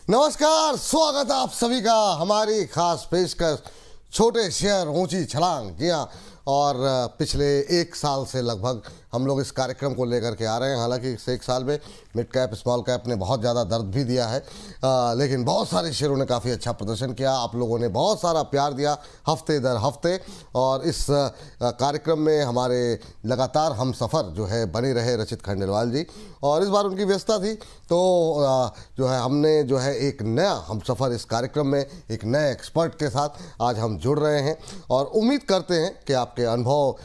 नमस्कार, स्वागत है आप सभी का हमारी खास पेशकश छोटे शेयर ऊंची छलांग। जी हाँ, और पिछले एक साल से लगभग हम लोग इस कार्यक्रम को लेकर के आ रहे हैं। हालांकि इस एक साल में मिड कैप स्मॉल कैप ने बहुत ज़्यादा दर्द भी दिया है, लेकिन बहुत सारे शेयरों ने काफ़ी अच्छा प्रदर्शन किया। आप लोगों ने बहुत सारा प्यार दिया हफ्ते दर हफ्ते, और इस कार्यक्रम में हमारे लगातार हम सफ़र जो है बने रहे रचित खंडेलवाल जी, और इस बार उनकी व्यस्तता थी तो जो है हमने जो है एक नया हम सफ़र इस कार्यक्रम में एक नए एक्सपर्ट के साथ आज हम जुड़ रहे हैं, और उम्मीद करते हैं कि आपके अनुभव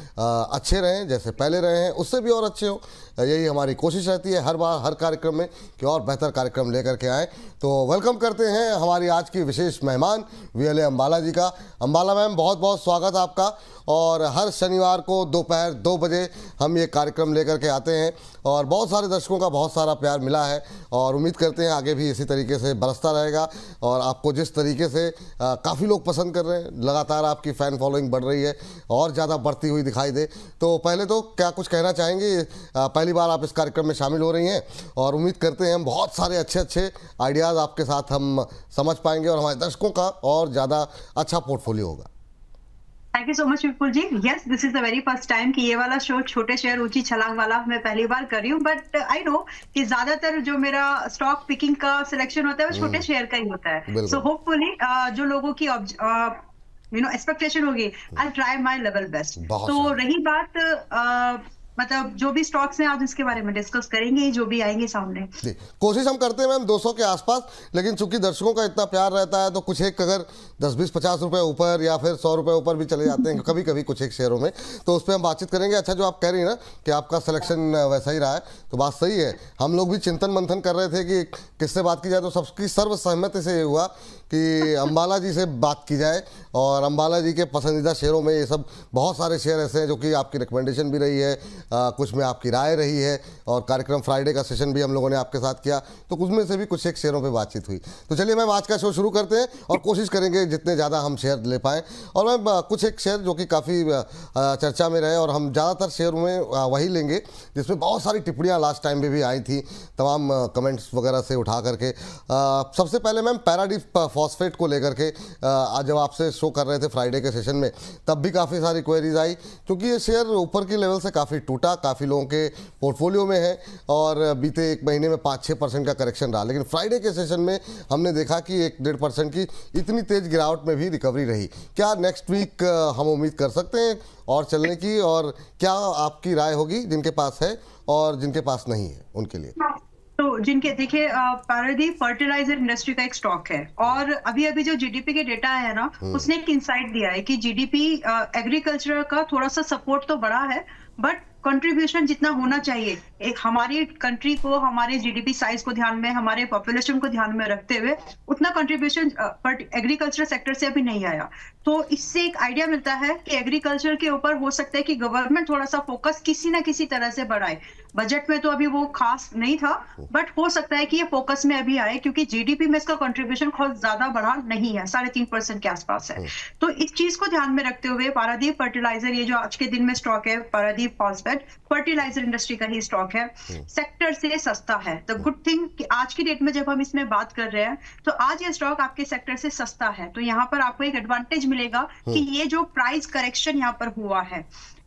अच्छे रहें, जैसे पहले रहे हैं उससे भी और अच्छे हो। यही हमारी कोशिश रहती है हर बार हर कार्यक्रम में कि और बेहतर कार्यक्रम लेकर के आएँ। तो वेलकम करते हैं हमारी आज की विशेष मेहमान वीएलए अंबाला जी का। अंबाला मैम, बहुत बहुत स्वागत आपका। और हर शनिवार को दोपहर 2 बजे हम ये कार्यक्रम लेकर के आते हैं, और बहुत सारे दर्शकों का बहुत सारा प्यार मिला है, और उम्मीद करते हैं आगे भी इसी तरीके से बरसता रहेगा। और आपको जिस तरीके से काफ़ी लोग पसंद कर रहे हैं, लगातार आपकी फ़ैन फॉलोइंग बढ़ रही है और ज़्यादा बढ़ती हुई दिखाई दे। तो पहले तो क्या कुछ कहना चाहेंगे? पहली बार आप इस कार्यक्रम में शामिल हो रही हैं, और उम्मीद करते हैं हम बहुत सारे अच्छे अच्छे आइडियाज़ आपके साथ हम समझ पाएंगे, और हमारे दर्शकों का और ज़्यादा अच्छा पोर्टफोलियो होगा। Thank you so much Vipul ji. Yes, this is the very first time कि ये वाला शो छोटे शेयर ऊंची छलांग वाला मैं पहली बार कर रही हूँ, बट आई नो कि ज्यादातर जो मेरा स्टॉक पिकिंग का सिलेक्शन होता है वो छोटे शेयर का ही होता है। सो होपफुली जो लोगों की एक्सपेक्टेशन होगी, I try my level best. तो रही बात मतलब जो भी स्टॉक्स हैं आज इसके बारे में डिस्कस करेंगे, जो भी आएंगे सामने। कोशिश हम करते हैं मैम 200 के आसपास, लेकिन चूंकि दर्शकों का इतना प्यार रहता है तो कुछ एक अगर 10, 20, 50 रुपए ऊपर या फिर 100 रुपए ऊपर भी चले जाते हैं कभी कभी कुछ एक शेयरों में, तो उस पर हम बातचीत करेंगे। अच्छा, जो आप कह रही हैं ना कि आपका सिलेक्शन वैसा ही रहा है, तो बात सही है। हम लोग भी चिंतन मंथन कर रहे थे कि किससे बात की जाए, तो सबकी सर्वसहमति से ये हुआ कि अंबाला जी से बात की जाए। और अंबाला जी के पसंदीदा शेयरों में ये सब बहुत सारे शेयर ऐसे हैं जो कि आपकी रिकमेंडेशन भी रही है, कुछ में आपकी राय रही है, और कार्यक्रम फ्राइडे का सेशन भी हम लोगों ने आपके साथ किया, तो कुछ में से भी कुछ एक शेयरों पे बातचीत हुई। तो चलिए मैम, आज का शो शुरू करते हैं और कोशिश करेंगे जितने ज़्यादा हम शेयर ले पाएँ। और मैम कुछ एक शेयर जो कि काफ़ी चर्चा में रहे, और हम ज़्यादातर शेयरों में वही लेंगे जिसमें बहुत सारी टिप्पणियाँ लास्ट टाइम में भी आई थी, तमाम कमेंट्स वगैरह से उठा करके। सबसे पहले मैम पैराडीफ फॉस्फेट को लेकर के आज जब आपसे शो कर रहे थे फ्राइडे के सेशन में, तब भी काफ़ी सारी क्वेरीज आई, क्योंकि ये शेयर ऊपर की लेवल से काफ़ी टूटा, काफ़ी लोगों के पोर्टफोलियो में है, और बीते एक महीने में 5-6% का करेक्शन रहा। लेकिन फ्राइडे के सेशन में हमने देखा कि 1-1.5% की इतनी तेज गिरावट में भी रिकवरी रही। क्या नेक्स्ट वीक हम उम्मीद कर सकते हैं और चलने की, और क्या आपकी राय होगी जिनके पास है और जिनके पास नहीं है उनके लिए? तो जिनके देखिए, पारादीप फर्टिलाइजर इंडस्ट्री का एक स्टॉक है, और अभी अभी जो जीडीपी के डेटा है ना, उसने एक इंसाइट दिया है कि जीडीपी एग्रीकल्चर का थोड़ा सा सपोर्ट तो बढ़ा है, बट कंट्रीब्यूशन जितना होना चाहिए एक हमारी कंट्री को, हमारे जीडीपी साइज को ध्यान में, हमारे पॉपुलेशन को ध्यान में रखते हुए उतना कंट्रीब्यूशन एग्रीकल्चर सेक्टर से अभी नहीं आया। तो इससे एक आइडिया मिलता है कि एग्रीकल्चर के ऊपर हो सकता है कि गवर्नमेंट थोड़ा सा फोकस किसी ना किसी तरह से बढ़ाए। बजट में तो अभी वो खास नहीं था, बट हो सकता है कि ये फोकस में अभी आए, क्योंकि जीडीपी में इसका कंट्रीब्यूशन बहुत ज्यादा बढ़ा नहीं है, 3.5% के आसपास है। तो इस चीज को ध्यान में रखते हुए पारादीप फर्टिलाइजर, ये जो आज के दिन में स्टॉक है पारादीप फॉस्फेट, फर्टिलाइजर इंडस्ट्री का ही स्टॉक है, सेक्टर से सस्ता है। द गुड थिंग कि आज की डेट में जब हम इसमें बात कर रहे हैं, तो आज ये स्टॉक आपके सेक्टर से सस्ता है, तो यहाँ पर आपको एक एडवांटेज मिलेगा कि ये जो प्राइस करेक्शन यहाँ पर हुआ है,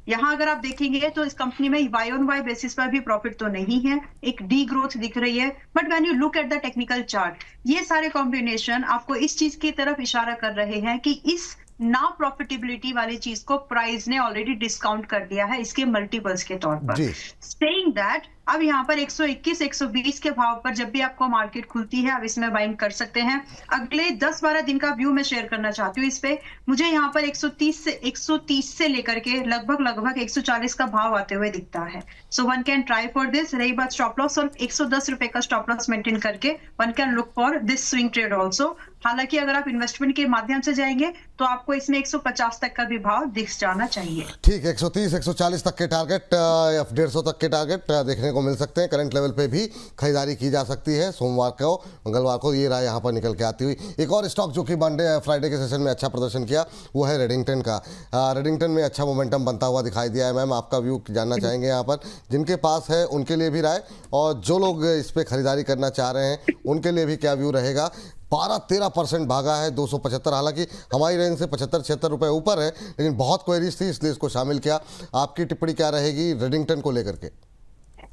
यहाँ अगर आप देखेंगे तो इस कंपनी में वाई ऑन वाई बेसिस पर भी प्रॉफिट तो नहीं है, एक डी ग्रोथ दिख रही है, but when you look at the technical chart, ये सारे कॉम्बिनेशन आपको इस चीज की तरफ इशारा कर रहे हैं कि इस ना प्रॉफिटेबिलिटी वाली चीज को प्राइस ने ऑलरेडी डिस्काउंट कर दिया है इसके मल्टीपल्स के तौर पर। सेइंग दैट अब यहाँ पर 121-120 के भाव पर जब भी आपको मार्केट खुलती है, आप इसमें बाइंग कर सकते हैं। अगले 10-12 दिन का व्यू मैं शेयर करना चाहती हूँ इस पे। मुझे यहाँ पर 130 से लेकर के लगभग 140 का भाव आते हुए दिखता है। So one can try for this. रही बात स्टॉप लॉस, और 110 रुपए का स्टॉप लॉस मेंटेन करके one can look for this swing trade also. हालांकि अगर आप इन्वेस्टमेंट के माध्यम से जाएंगे तो आपको इसमें 150 तक का भी भाव दिख जाना चाहिए। ठीक है, 130-140 तक के टारगेट या 150 तक के टारगेट देखने को मिल सकते हैं। करंट लेवल पे भी खरीदारी की जा सकती है। सोमवार को, मंगलवार को ये राय यहाँ पर निकल के आती हुई। एक और स्टॉक जो कि फ्राइडे के सेशन में अच्छा प्रदर्शन किया वो है रेडिंगटन का। रेडिंगटन में अच्छा मोमेंटम बनता हुआ दिखाई दिया है। मैम, आपका व्यू जानना चाहेंगे यहाँ पर, जिनके पास है उनके लिए भी राय, और जो लोग इस पर खरीदारी करना चाह रहे हैं उनके लिए भी क्या व्यू रहेगा। 12-13% भागा है, 275। हालांकि हमारी रेंज से 75-76 रुपये ऊपर है, लेकिन बहुत क्वेरीज थी इसलिए इसको शामिल किया। आपकी टिप्पणी क्या रहेगी रेडिंगटन को लेकर के?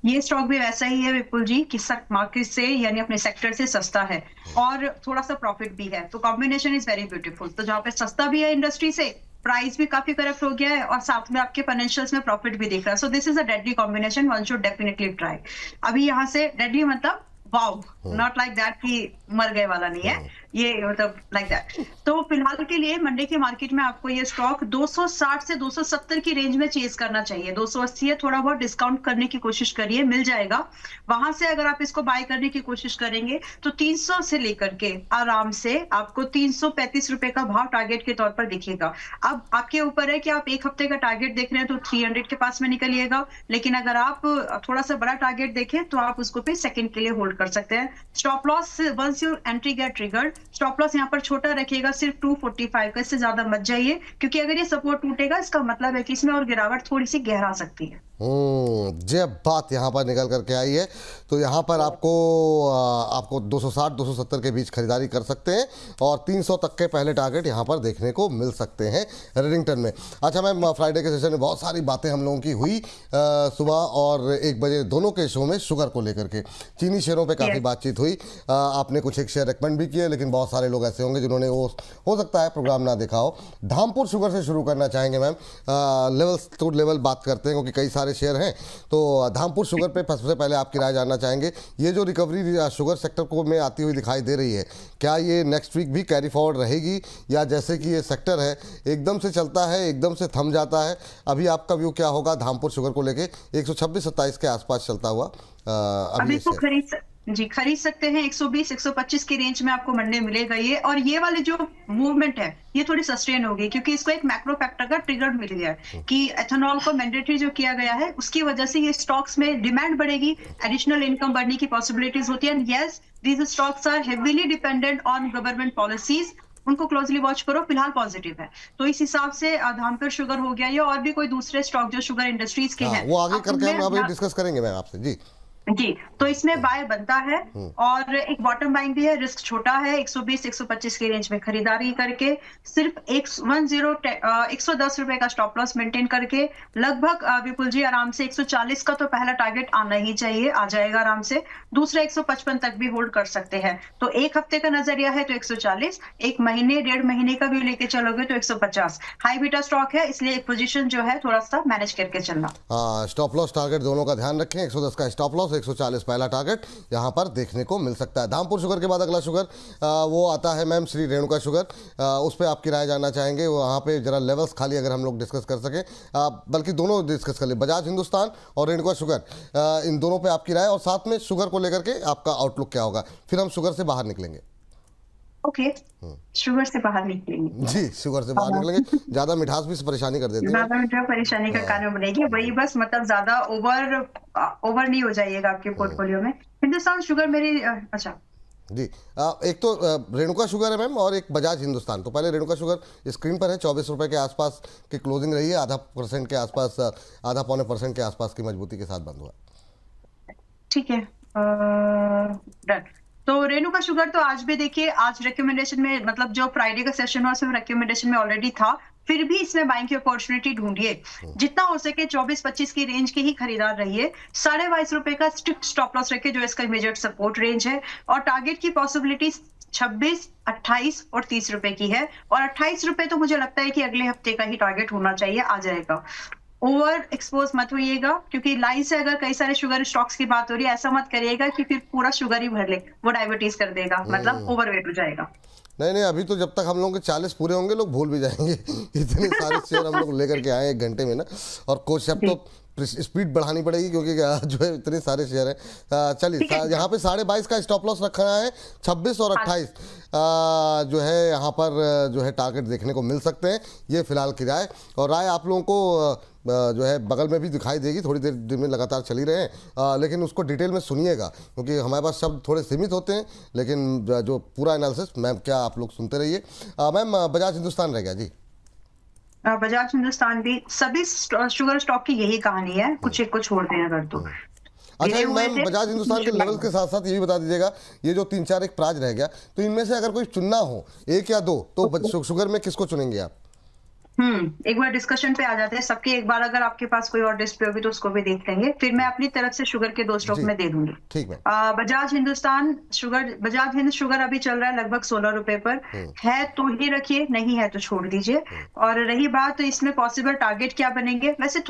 ये स्टॉक भी वैसा ही है विपुल जी कि मार्केट से यानी अपने सेक्टर से सस्ता है और थोड़ा सा प्रॉफिट भी है, तो कॉम्बिनेशन इज वेरी ब्यूटीफुल। तो जहाँ पे सस्ता भी है इंडस्ट्री से, प्राइस भी काफी करेक्ट हो गया है और साथ में आपके फाइनेंशियल्स में प्रॉफिट भी दिख रहा है। सो this is a deadly combination, one should definitely try. अभी यहाँ से डेडली मतलब वाओ, नॉट लाइक दैट कि मर गए वाला नहीं है, ये मतलब लाइक दैट। तो फिलहाल के लिए मंडे के मार्केट में आपको ये स्टॉक 260 से 270 की रेंज में चेज करना चाहिए। 280 है, थोड़ा बहुत डिस्काउंट करने की कोशिश करिए, मिल जाएगा। वहां से अगर आप इसको बाय करने की कोशिश करेंगे तो 300 से लेकर के आराम से आपको 335 रुपए का भाव टारगेट के तौर पर दिखेगा। अब आपके ऊपर है कि आप एक हफ्ते का टारगेट देख रहे हैं तो 300 के पास में निकलिएगा, लेकिन अगर आप थोड़ा सा बड़ा टारगेट देखें तो आप उसको पे सेकंड के लिए होल्ड कर सकते हैं। Stop loss once your entry get triggered, stop loss यहाँ पर छोटा रखिएगा, सिर्फ 245 का, इससे ज्यादा मत जाइए, क्योंकि अगर ये सपोर्ट टूटेगा इसका मतलब है कि इसमें और गिरावट थोड़ी सी गहरा सकती है। जब बात यहाँ पर निकल करके आई है तो यहाँ पर आपको 260-270 के बीच खरीदारी कर सकते हैं और 300 तक के पहले टारगेट यहाँ पर देखने को मिल सकते हैं रेडिंगटन में। अच्छा मैम, फ्राइडे के सेशन में बहुत सारी बातें हम लोगों की हुई सुबह और 1 बजे दोनों के शो में शुगर को लेकर के। चीनी शेयरों पे काफ़ी बातचीत हुई, आपने कुछ एक शेयर रिकमेंड भी किए, लेकिन बहुत सारे लोग ऐसे होंगे जिन्होंने वो हो सकता है प्रोग्राम ना देखा हो। धामपुर शुगर से शुरू करना चाहेंगे मैम, लेवल टू लेवल बात करते हैं क्योंकि कई सारे शेयर हैं। तो धामपुर शुगर पे सबसे पहले आपकी राय जानना चाहेंगे। ये जो रिकवरी शुगर सेक्टर को में आती हुई दिखाई दे रही है, क्या ये नेक्स्ट वीक भी कैरी फॉरवर्ड रहेगी, या जैसे कि ये सेक्टर है एकदम से चलता है एकदम से थम जाता है? अभी आपका व्यू क्या होगा धामपुर शुगर को लेके? 126-27 के आसपास चलता हुआ अभी तो खरीद सकते हैं। 120-125 की रेंज में आपको मंडे मिलेगा ये, और ये वाली जो मूवमेंट है ये थोड़ी सस्टेन होगी क्योंकि इसको एक मैक्रो फैक्टर का ट्रिगर मिल गया है कि एथेनॉल को मैंडेटरी जो किया गया है उसकी वजह से ये स्टॉक्स में डिमांड बढ़ेगी, एडिशनल इनकम बढ़ने की पॉसिबिलिटीज होती है। And yes, these stocks are heavily dependent on government policies, उनको क्लोजली वॉच करो, फिलहाल पॉजिटिव है। तो इस हिसाब से धामपुर शुगर हो गया ये, और भी कोई दूसरे स्टॉक जो शुगर इंडस्ट्रीज के हैं वो आगे करके हम अभी डिस्कस करेंगे मैम आपसे जी। तो इसमें बाय बनता है और एक बॉटम बाइंग भी है, रिस्क छोटा है। 120-125 की रेंज में खरीदारी करके सिर्फ 110 रुपए का स्टॉप लॉस मेंटेन करके लगभग विपुल जी आराम से 140 का तो पहला टारगेट आना ही चाहिए, आ जाएगा आराम से। दूसरा 155 तक भी होल्ड कर सकते हैं। तो एक हफ्ते का नजरिया है तो 140, एक महीने 1.5 महीने का भी लेके चलोगे तो 150। हाई बीटा स्टॉक है इसलिए एक पोजीशन जो है थोड़ा सा मैनेज करके चलना। स्टॉप लॉस टारगेट दोनों का ध्यान रखें। 110 का स्टॉप लॉस, 140 पहला टारगेट यहाँ पर देखने को मिल सकता है। धामपुर शुगर के बाद अगला शुगर वो आता है मैम श्री रेणुका शुगर। उस पर आपकी राय जानना चाहेंगे। वहाँ पे जरा लेवल्स खाली अगर हम लोग डिस्कस कर सकें, बल्कि दोनों डिस्कस कर ले, बजाज हिंदुस्तान और रेणुका शुगर, इन दोनों पे आपकी राय, और साथ में शुगर को लेकर के आपका आउटलुक क्या होगा, फिर हम शुगर से बाहर निकलेंगे। ओके, शुगर से बाहर निकलेंगे जी, शुगर से बाहर निकलेंगे। ज्यादा मिठास भी परेशानी कर देती है, ज्यादा मिठास परेशानी का कारण बनेगी। वही बस, मतलब ज्यादा ओवर नहीं हो जाइएगा आपके पोर्टफोलियो में। हिंदुस्तान शुगर मेरी अच्छा जी। एक तो रेणुका शुगर है मैम और एक बजाज हिंदुस्तान। तो पहले रेणुका शुगर स्क्रीन पर है, 24 रुपए के आसपास की क्लोजिंग रही है, आधा % के आसपास, आधा पौने % के आसपास की मजबूती के साथ बंद हुआ। ठीक है, डन। तो रेणुका शुगर तो आज भी देखिए, आज रिकमेंडेशन में, मतलब जो फ्राइडे का सेशन हुआ उसमें रिकमेंडेशन में ऑलरेडी था, फिर भी इसमें बाइंग की अपॉर्चुनिटी ढूंढिए। जितना हो सके 24-25 की रेंज के ही खरीदार रहिए। 22.5 रुपए का स्ट्रिक्ट स्टॉप लॉस रखिए जो इसका इमीडिएट सपोर्ट रेंज है, और टारगेट की पॉसिबिलिटी 26, 28 और 30 रुपए की है। और 28 रुपए तो मुझे लगता है कि अगले हफ्ते का ही टारगेट होना चाहिए, आ जाएगा। ओवर एक्सपोज मत होइएगा, क्योंकि लाइन से अगर कई सारे शुगर स्टॉक्स की बात हो रही है, ऐसा मत करिएगा कि फिर पूरा शुगर ही भर ले, वो डायबिटीज कर देगा, मतलब ओवरवेट हो जाएगा। नहीं, अभी तो जब तक हम लोगों के 40 पूरे होंगे लोग भूल भी जाएंगे। इतने सारे शेयर हम लोग लेकर के आए 1 घंटे में ना, और कुछ अब तो स्पीड बढ़ानी पड़ेगी क्योंकि जो है इतने सारे शेयर हैं। चलिए, यहाँ पे 22.5 का स्टॉप लॉस रखा है, 26 और 28 जो है यहाँ पर जो है टारगेट देखने को मिल सकते हैं। ये फिलहाल की राय, और राय आप लोगों को जो है बगल में भी दिखाई देगी, थोड़ी देर दिन में लगातार चली रहे हैं, लेकिन उसको डिटेल में सुनिएगा क्योंकि हमारे पास शब्द थोड़े सीमित होते हैं, लेकिन जो पूरा एनालिसिस मैम क्या आप लोग सुनते रहिए। मैम बजाज हिंदुस्तान रह गया जी। बजाज हिंदुस्तान भी सभी शुगर स्टॉक की यही कहानी है, कुछ एक को छोड़ते हैं अगर तो। अच्छा मैम, बजाज हिंदुस्तान के लेवल के साथ साथ ये भी बता दीजिएगा, ये जो 3-4 एक प्राइस रह गया, तो इनमें से अगर कोई चुनना हो, एक या दो, तो शुगर में किसको चुनेंगे आप? एक बार डिस्कशन पे आ जाते हैं सबके, एक बार अगर आपके पास कोई और डिस्प्ले होगी तो उसको भी देख लेंगे, फिर मैं अपनी तरफ से शुगर के 2 स्टॉक में दे दूंगी। ठीक है। बजाज हिंदुस्तान शुगर, बजाज हिंद शुगर अभी चल रहा है लगभग 16 रुपए पर है, तो ही रखिए, नहीं है तो छोड़ दीजिए। और रही बात तो इसमें पॉसिबल टारगेट क्या बनेंगे, वैसे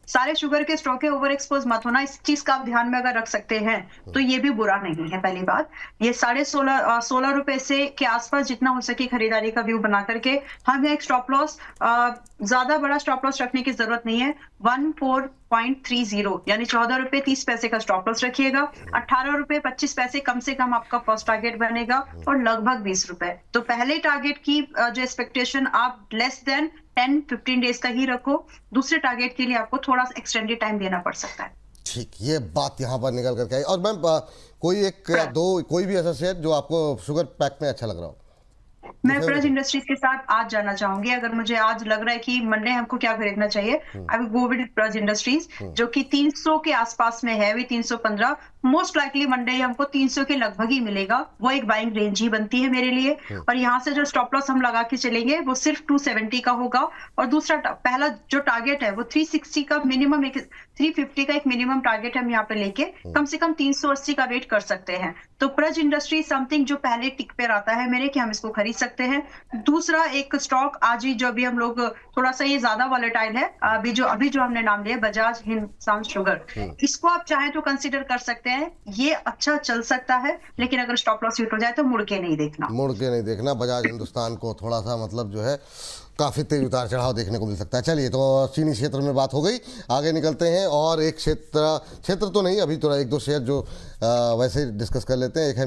सारे शुगर के स्टॉक है, ओवर एक्सपोज मत होना, इस चीज का आप ध्यान में अगर रख सकते हैं तो ये भी बुरा नहीं है। पहली बात, ये 16.5 रुपए से के आसपास जितना हो सके खरीदारी का व्यू बना करके हम एक स्टॉप लॉस, ज्यादा बड़ा स्टॉप लॉस रखने की जरूरत नहीं है, 14.30 यानी 14 रुपए 30 पैसे का स्टॉप लॉस रखिएगा, 18 रुपए 25 पैसे कम से कम आपका फर्स्ट टारगेट बनेगा और लगभग 20 रुपए। तो पहले टारगेट की जो एक्सपेक्टेशन आप लेस देन 10-15 डेज का ही रखो, दूसरे टारगेट के लिए आपको थोड़ा सा एक्सटेंडेड टाइम देना पड़ सकता है। ठीक, ये बात यहाँ पर निकल करके आई। और मैम कोई एक या दो, कोई भी ऐसा शेयर जो आपको शुगर पैक में अच्छा लग रहा हो? मैं प्रज इंडस्ट्रीज के साथ आज जाना चाहूंगी, अगर मुझे आज लग रहा है कि मंडे हमको क्या खरीदना चाहिए, I will go with Praj industries जो कि 300 के आसपास में है, अभी 315, मोस्ट लाइकली मंडे हमको 300 के लगभग ही मिलेगा, वो एक बाइंग रेंज ही बनती है मेरे लिए। और यहाँ से जो स्टॉप लॉस हम लगा के चलेंगे वो सिर्फ 270 का होगा, और दूसरा पहला जो टारगेट है वो 360 का मिनिमम, 350 का एक मिनिमम टारगेट हम यहाँ पे लेके कम से कम 380 का वेट कर सकते हैं। तो प्रज इंडस्ट्री समथिंग जो पहले टिक पे आता है मेरे कि हम इसको खरीद सकते हैं। दूसरा एक स्टॉक आज ही जो अभी हम लोग थोड़ा सा ये ज्यादा वॉलेटाइल है, अभी जो हमने नाम लिया बजाज हिंदुस्तान शुगर, इसको आप चाहें तो कंसीडर कर सकते हैं, ये अच्छा चल सकता है, लेकिन अगर स्टॉप लॉस हिट हो जाए तो मुड़ के नहीं देखना। बजाज हिंदुस्तान को थोड़ा सा मतलब जो है काफ़ी तेज उतार चढ़ाव देखने को मिल सकता है। चलिए, तो चीनी क्षेत्र में बात हो गई, आगे निकलते हैं और एक क्षेत्र तो नहीं, अभी थोड़ा 1-2 शेयर जो वैसे ही डिस्कस कर लेते हैं। एक है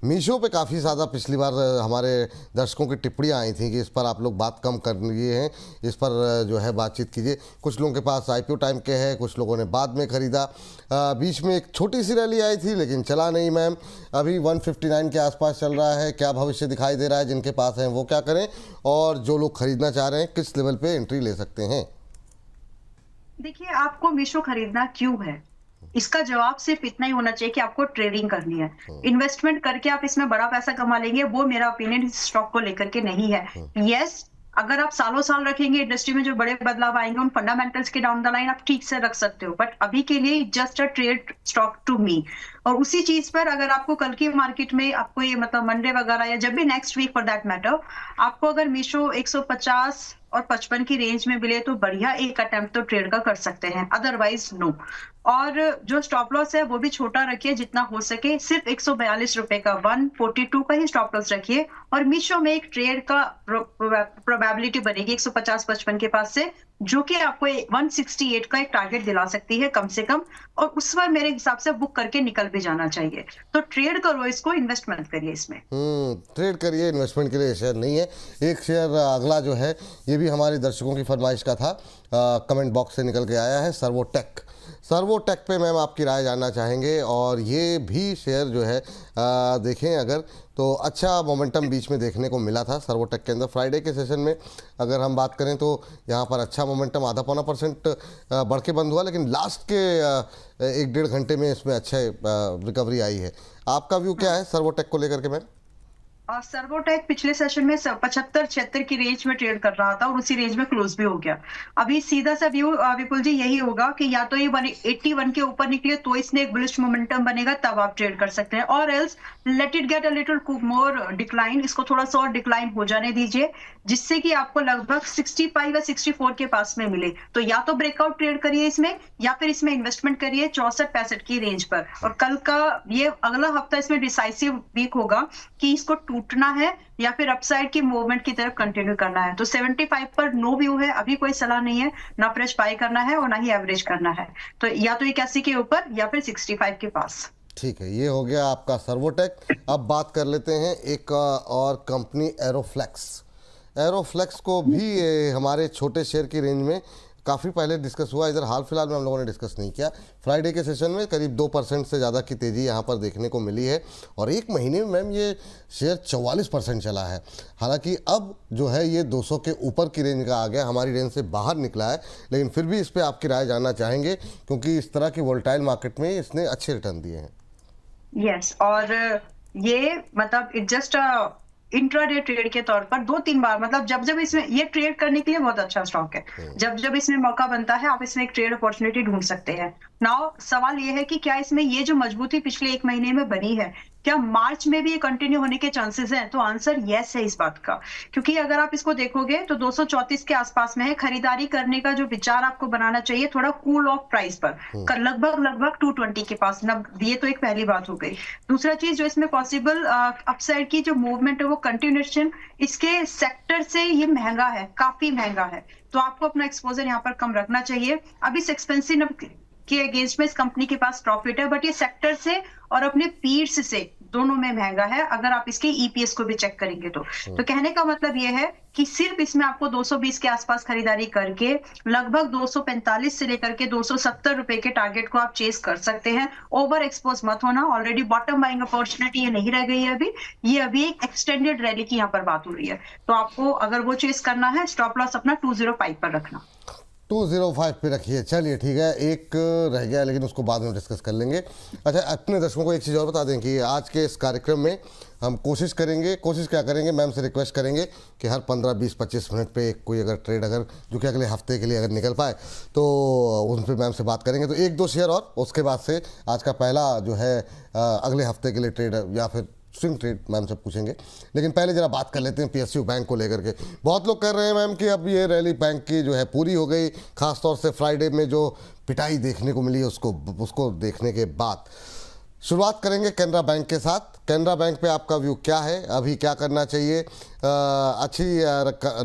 मीशो पे काफ़ी ज़्यादा पिछली बार हमारे दर्शकों की टिप्पणियाँ आई थी कि इस पर आप लोग बात कम कर लिए हैं, इस पर जो है बातचीत कीजिए। कुछ लोगों के पास IPO टाइम के है, कुछ लोगों ने बाद में ख़रीदा, बीच में एक छोटी सी रैली आई थी लेकिन चला नहीं। मैम अभी 159 के आसपास चल रहा है, क्या भविष्य दिखाई दे रहा है? जिनके पास हैं वो क्या करें, और जो लोग खरीदना चाह रहे हैं किस लेवल पे एंट्री ले सकते हैं? देखिए, आपको मीशो खरीदना क्यों है, इसका जवाब सिर्फ इतना ही होना चाहिए कि आपको ट्रेडिंग करनी है। इन्वेस्टमेंट करके आप इसमें बड़ा पैसा कमा लेंगे, वो मेरा ओपिनियन इस स्टॉक को लेकर के नहीं है। यस, अगर आप सालों साल रखेंगे, इंडस्ट्री में जो बड़े बदलाव आएंगे उन फंडामेंटल्स के डाउन द लाइन आप ठीक से रख सकते हो, बट अभी के लिए just a trade stock to me. और उसी चीज पर अगर आपको कल की मार्केट में आपको ये मतलब मंडे वगैरह या जब भी next week for that matter आपको अगर मीशो 150 और 55 की रेंज में मिले तो बढ़िया एक अटेम्प्ट तो ट्रेड का कर सकते हैं, अदरवाइज नो। और जो स्टॉप लॉस है वो भी छोटा रखिए जितना हो सके, सिर्फ 142 रुपए का 142 का ही स्टॉप लॉस रखिए, और मीशो में एक ट्रेड का प्रोबेबिलिटी बनेगी 150-55 के पास से, जो कि आपको 168 का एक टारगेट दिला सकती है कम से कम, और उस पर मेरे हिसाब से बुक करके निकल भी जाना चाहिए। तो ट्रेड करो इसको, इन्वेस्टमेंट करिए इसमें। ट्रेड करिए, इन्वेस्टमेंट के लिए शेयर नहीं है। एक शेयर अगला जो है ये भी हमारे दर्शकों की फरमाइश का था, कमेंट बॉक्स से निकल के आया है, सर्वोटेक पे मैम आपकी राय जानना चाहेंगे। और ये भी शेयर जो है देखें अगर तो अच्छा मोमेंटम बीच में देखने को मिला था सर्वोटेक के अंदर। फ्राइडे के सेशन में अगर हम बात करें तो यहाँ पर अच्छा मोमेंटम 0.5-0.25% बढ़ के बंद हुआ, लेकिन लास्ट के 1-1.5 घंटे में इसमें अच्छा रिकवरी आई है। आपका व्यू क्या है सर्वोटेक को लेकर के मैम? सर्वोटेक पिछले सेशन में 75-76 की रेंज में ट्रेड कर रहा था और उसी रेंज में क्लोज भी हो गया। अभी सीधा सा व्यू विपुल जी यही होगा कि या तो ये 181 के ऊपर निकले तो इसने एक बुलिश मोमेंटम बनेगा, तब आप ट्रेड कर सकते हैं, और else let it get a little more decline, इसको थोड़ा सा और डिक्लाइन हो जाने दीजिए जिससे कि आपको लगभग 65 या 64 के पास में मिले। तो या तो ब्रेकआउट ट्रेड करिए इसमें, या फिर इसमें इन्वेस्टमेंट करिए 64-65 की रेंज पर। और कल का ये अगला हफ्ता इसमें डिसाइसिव वीक होगा कि इसको टूटना है या फिर अपसाइड की मूवमेंट की तरफ कंटिन्यू करना है। तो 75 पर नो व्यू है, अभी कोई सलाह नहीं है, ना फ्रेश बाय करना है और ना ही एवरेज करना है। तो या तो 81 के ऊपर या फिर 65 के पास। ठीक है, ये हो गया आपका सर्वोटेक। अब बात कर लेते हैं एक और कंपनी एरोफ्लेक्स को भी हमारे छोटे शेयर की रेंज में काफ़ी पहले डिस्कस हुआ, इधर हाल फिलहाल में हम लोगों ने डिस्कस नहीं किया। फ्राइडे के सेशन में करीब 2% से ज़्यादा की तेज़ी यहाँ पर देखने को मिली है और एक महीने में मैम ये शेयर 44% चला है। हालांकि अब जो है ये 200 के ऊपर की रेंज का आ गया, हमारी रेंज से बाहर निकला है, लेकिन फिर भी इस पर आपकी राय जानना चाहेंगे क्योंकि इस तरह की वोलेटाइल मार्केट में इसने अच्छे रिटर्न दिए हैं। यस, और ये मतलब इट जस्ट इंट्राडे ट्रेड के तौर पर 2-3 बार, मतलब जब जब इसमें ये ट्रेड करने के लिए बहुत अच्छा स्टॉक है। जब जब इसमें मौका बनता है आप इसमें एक ट्रेड अपॉर्चुनिटी ढूंढ सकते हैं। नाउ सवाल ये है कि क्या इसमें ये जो मजबूती पिछले एक महीने में बनी है, क्या मार्च में भी ये कंटिन्यू होने के चांसेस हैं? तो आंसर यस है इस बात का, क्योंकि अगर आप इसको देखोगे तो 234 के आसपास में है। खरीदारी करने का जो विचार आपको बनाना चाहिए थोड़ा कूल ऑफ प्राइस पर, लगभग 220 के पास न, ये तो एक पहली बात हो गई। दूसरा चीज जो इसमें पॉसिबल अपसाइड की जो मूवमेंट है वो कंटिन्यूएशन, इसके सेक्टर से ये महंगा है, काफी महंगा है, तो आपको अपना एक्सपोजर यहाँ पर कम रखना चाहिए। अभी इस एक्सपेंसिव के अगेंस्ट में इस कंपनी के पास प्रॉफिट है, बट ये सेक्टर से और अपने पीर्स से दोनों में महंगा है अगर आप इसके ईपीएस को भी चेक करेंगे तो कहने का मतलब ये है कि सिर्फ इसमें आपको 220 के आसपास खरीदारी करके लगभग 245 से लेकर के 270 रुपए के टारगेट को आप चेस कर सकते हैं। ओवर एक्सपोज मत होना, ऑलरेडी बॉटम बाइंग अपॉर्चुनिटी ये नहीं रह गई है ये अभी एक एक्सटेंडेड रैली की यहाँ पर बात हो रही है, तो आपको अगर वो चेस करना है स्टॉप लॉस अपना 205 पर रखना। 205 पे रखिए, चलिए ठीक है। एक रह गया लेकिन उसको बाद में डिस्कस कर लेंगे। अच्छा, अपने दर्शकों को एक चीज़ और बता दें कि आज के इस कार्यक्रम में हम कोशिश क्या करेंगे, मैम से रिक्वेस्ट करेंगे कि हर 15, 20, 25 मिनट पे कोई अगर ट्रेड अगर जो कि अगले हफ्ते के लिए अगर निकल पाए तो उन पर मैम से बात करेंगे। तो 1-2 शेयर और उसके बाद से आज का पहला जो है अगले हफ्ते के लिए ट्रेड या फिर स्विंग ट्रेड मैम से पूछेंगे। लेकिन पहले जरा बात कर लेते हैं पीएसयू बैंक को लेकर के। बहुत लोग कह रहे हैं मैम कि अब ये रैली बैंक की जो है पूरी हो गई, खासतौर से फ्राइडे में जो पिटाई देखने को मिली उसको देखने के बाद। शुरुआत करेंगे कैनरा बैंक के साथ। कैनरा बैंक पे आपका व्यू क्या है, अभी क्या करना चाहिए? अच्छी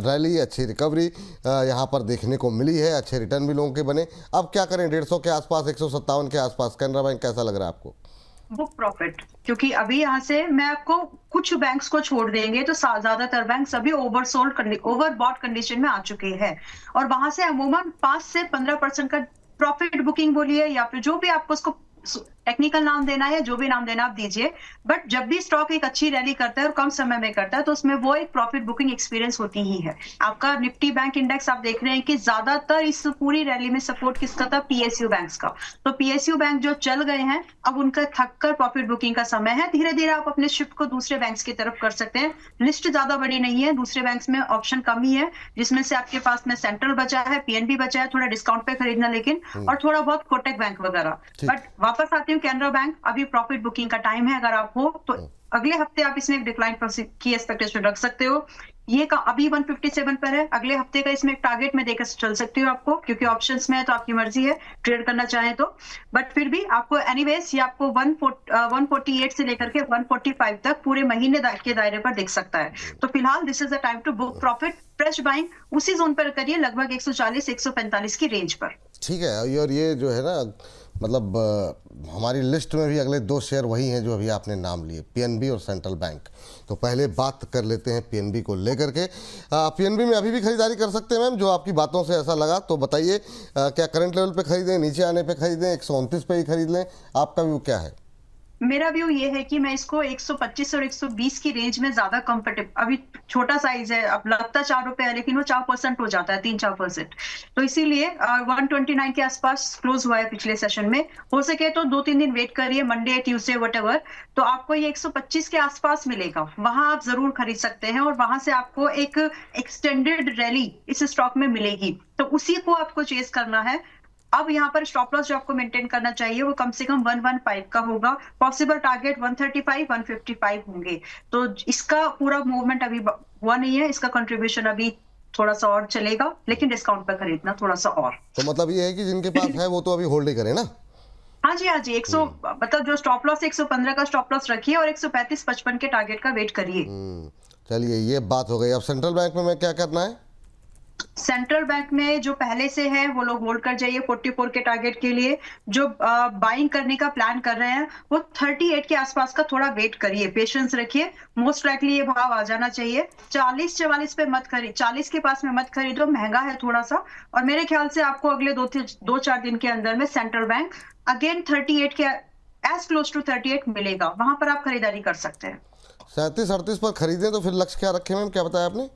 रैली, अच्छी रिकवरी यहाँ पर देखने को मिली है, अच्छे रिटर्न भी लोगों के बने। अब क्या करें? 150 के आसपास, 157 के आसपास कैनरा बैंक कैसा लग रहा है आपको? बुक प्रॉफिट, क्योंकि अभी यहाँ से मैं आपको कुछ बैंक्स को छोड़ देंगे तो ज्यादातर बैंक सभी ओवरबॉट कंडीशन में आ चुके हैं और वहां से अमूमन 5 से 15% का प्रॉफिट बुकिंग बोलिए या फिर जो भी आपको उसको टेक्निकल नाम देना है, जो भी नाम देना आप दीजिए, बट जब भी स्टॉक एक अच्छी रैली करता है और कम समय में करता है तो उसमें वो एक प्रॉफिट बुकिंग एक्सपीरियंस होती ही है। आपका निफ्टी बैंक इंडेक्स आप देख रहे हैं कि ज्यादातर इस पूरी रैली में सपोर्ट किसका था? पीएसयू बैंक्स का। तो पीएसयू बैंक जो चल गए हैं अब उनका थककर प्रॉफिट बुकिंग का समय है। धीरे धीरे आप अपने शिफ्ट को दूसरे बैंक्स की तरफ कर सकते हैं। लिस्ट ज्यादा बड़ी नहीं है, दूसरे बैंक्स में ऑप्शन कम ही है, जिसमें से आपके पास में सेंट्रल बचा है, पीएनबी बचा है, थोड़ा डिस्काउंट पे खरीदना लेकिन, और थोड़ा बहुत कोटक बैंक वगैरह। बट वापस आते हैं कैनरा बैंक, अभी प्रॉफिट बुकिंग का टाइम है। अगर आप हो तो अगले हफ्ते आप इसमें एक डिक्लाइन की एक्सपेक्टेशन रख सकते हो। ये अभी 157 पर है, अगले हफ्ते का इसमें एक टारगेट में देकर चल सकती हो आपको, क्योंकि ऑप्शंस में है तो आपकी मर्जी है ट्रेड करना चाहें तो। बट फिर भी आपको एनीवेज ये आपको 148 से लेकर के 145 तक पूरे महीने के दायरे पर दिख सकता है। तो फिलहाल this is the time to book profit. Fresh buying उसी जोन पर करिए, लगभग 140-145 की रेंज पर। ठीक है। और ये जो है ना, मतलब हमारी लिस्ट में भी अगले 2 शेयर वही हैं जो अभी आपने नाम लिए, पीएनबी और सेंट्रल बैंक। तो पहले बात कर लेते हैं पीएनबी को लेकर के। पीएनबी में अभी भी खरीदारी कर सकते हैं मैम, जो आपकी बातों से ऐसा लगा तो बताइए। क्या करंट लेवल पे खरीदें, नीचे आने पे खरीदें, 129 पे ही खरीद लें? आपका व्यू क्या है? मेरा व्यू ये है कि मैं इसको 125 और 120 की रेंज में ज्यादा कंफर्टेबल, अभी छोटा साइज है, अब लगता 4 रुपए है लेकिन वो 4% हो जाता है, 3-4%। तो इसीलिए 129 के आसपास क्लोज हुआ है पिछले सेशन में। हो सके तो 2-3 दिन वेट करिए, मंडे, ट्यूसडे, व्हाटएवर, तो आपको ये 125 के आसपास मिलेगा, वहां आप जरूर खरीद सकते हैं और वहां से आपको एक एक्सटेंडेड रैली इस स्टॉक में मिलेगी, तो उसी को आपको चेस करना है। अब यहाँ पर स्टॉप लॉस जो आपको मेंटेन करना चाहिए वो कम से कम 115 का होगा, पॉसिबल टारगेट 135, 155 होंगे। तो इसका पूरा मूवमेंट अभी हुआ नहीं है, इसका कंट्रीब्यूशन अभी थोड़ा सा और चलेगा, लेकिन डिस्काउंट पर खरीदना थोड़ा सा और। तो मतलब ये है कि जिनके पास है वो तो अभी होल्ड ही करें ना? हाँ जी, 100 मतलब जो स्टॉप लॉस 115 का स्टॉप लॉस रखिए और 135-55 के टारगेट का वेट करिए। चलिए, ये बात हो गई। अब सेंट्रल बैंक में क्या करना है? सेंट्रल बैंक में जो पहले से है वो लोग होल्ड कर जाइए 44 के टारगेट के लिए। जो बाइंग करने का प्लान कर रहे हैं वो 38 के आसपास का थोड़ा वेट करिए, पेशेंस रखिए, मोस्ट लाइकली ये भाव आ जाना चाहिए। 40-44 पे मत खरीद, 40 के पास में मत खरीदो, महंगा है थोड़ा सा। और मेरे ख्याल से आपको अगले 2-4 दिन के अंदर में सेंट्रल बैंक अगेन 38 के एज क्लोज टू 38 मिलेगा, वहां पर आप खरीदारी कर सकते हैं। 37-38 पर खरीदें तो फिर लक्ष्य क्या रखे मैम, क्या बताया आपने?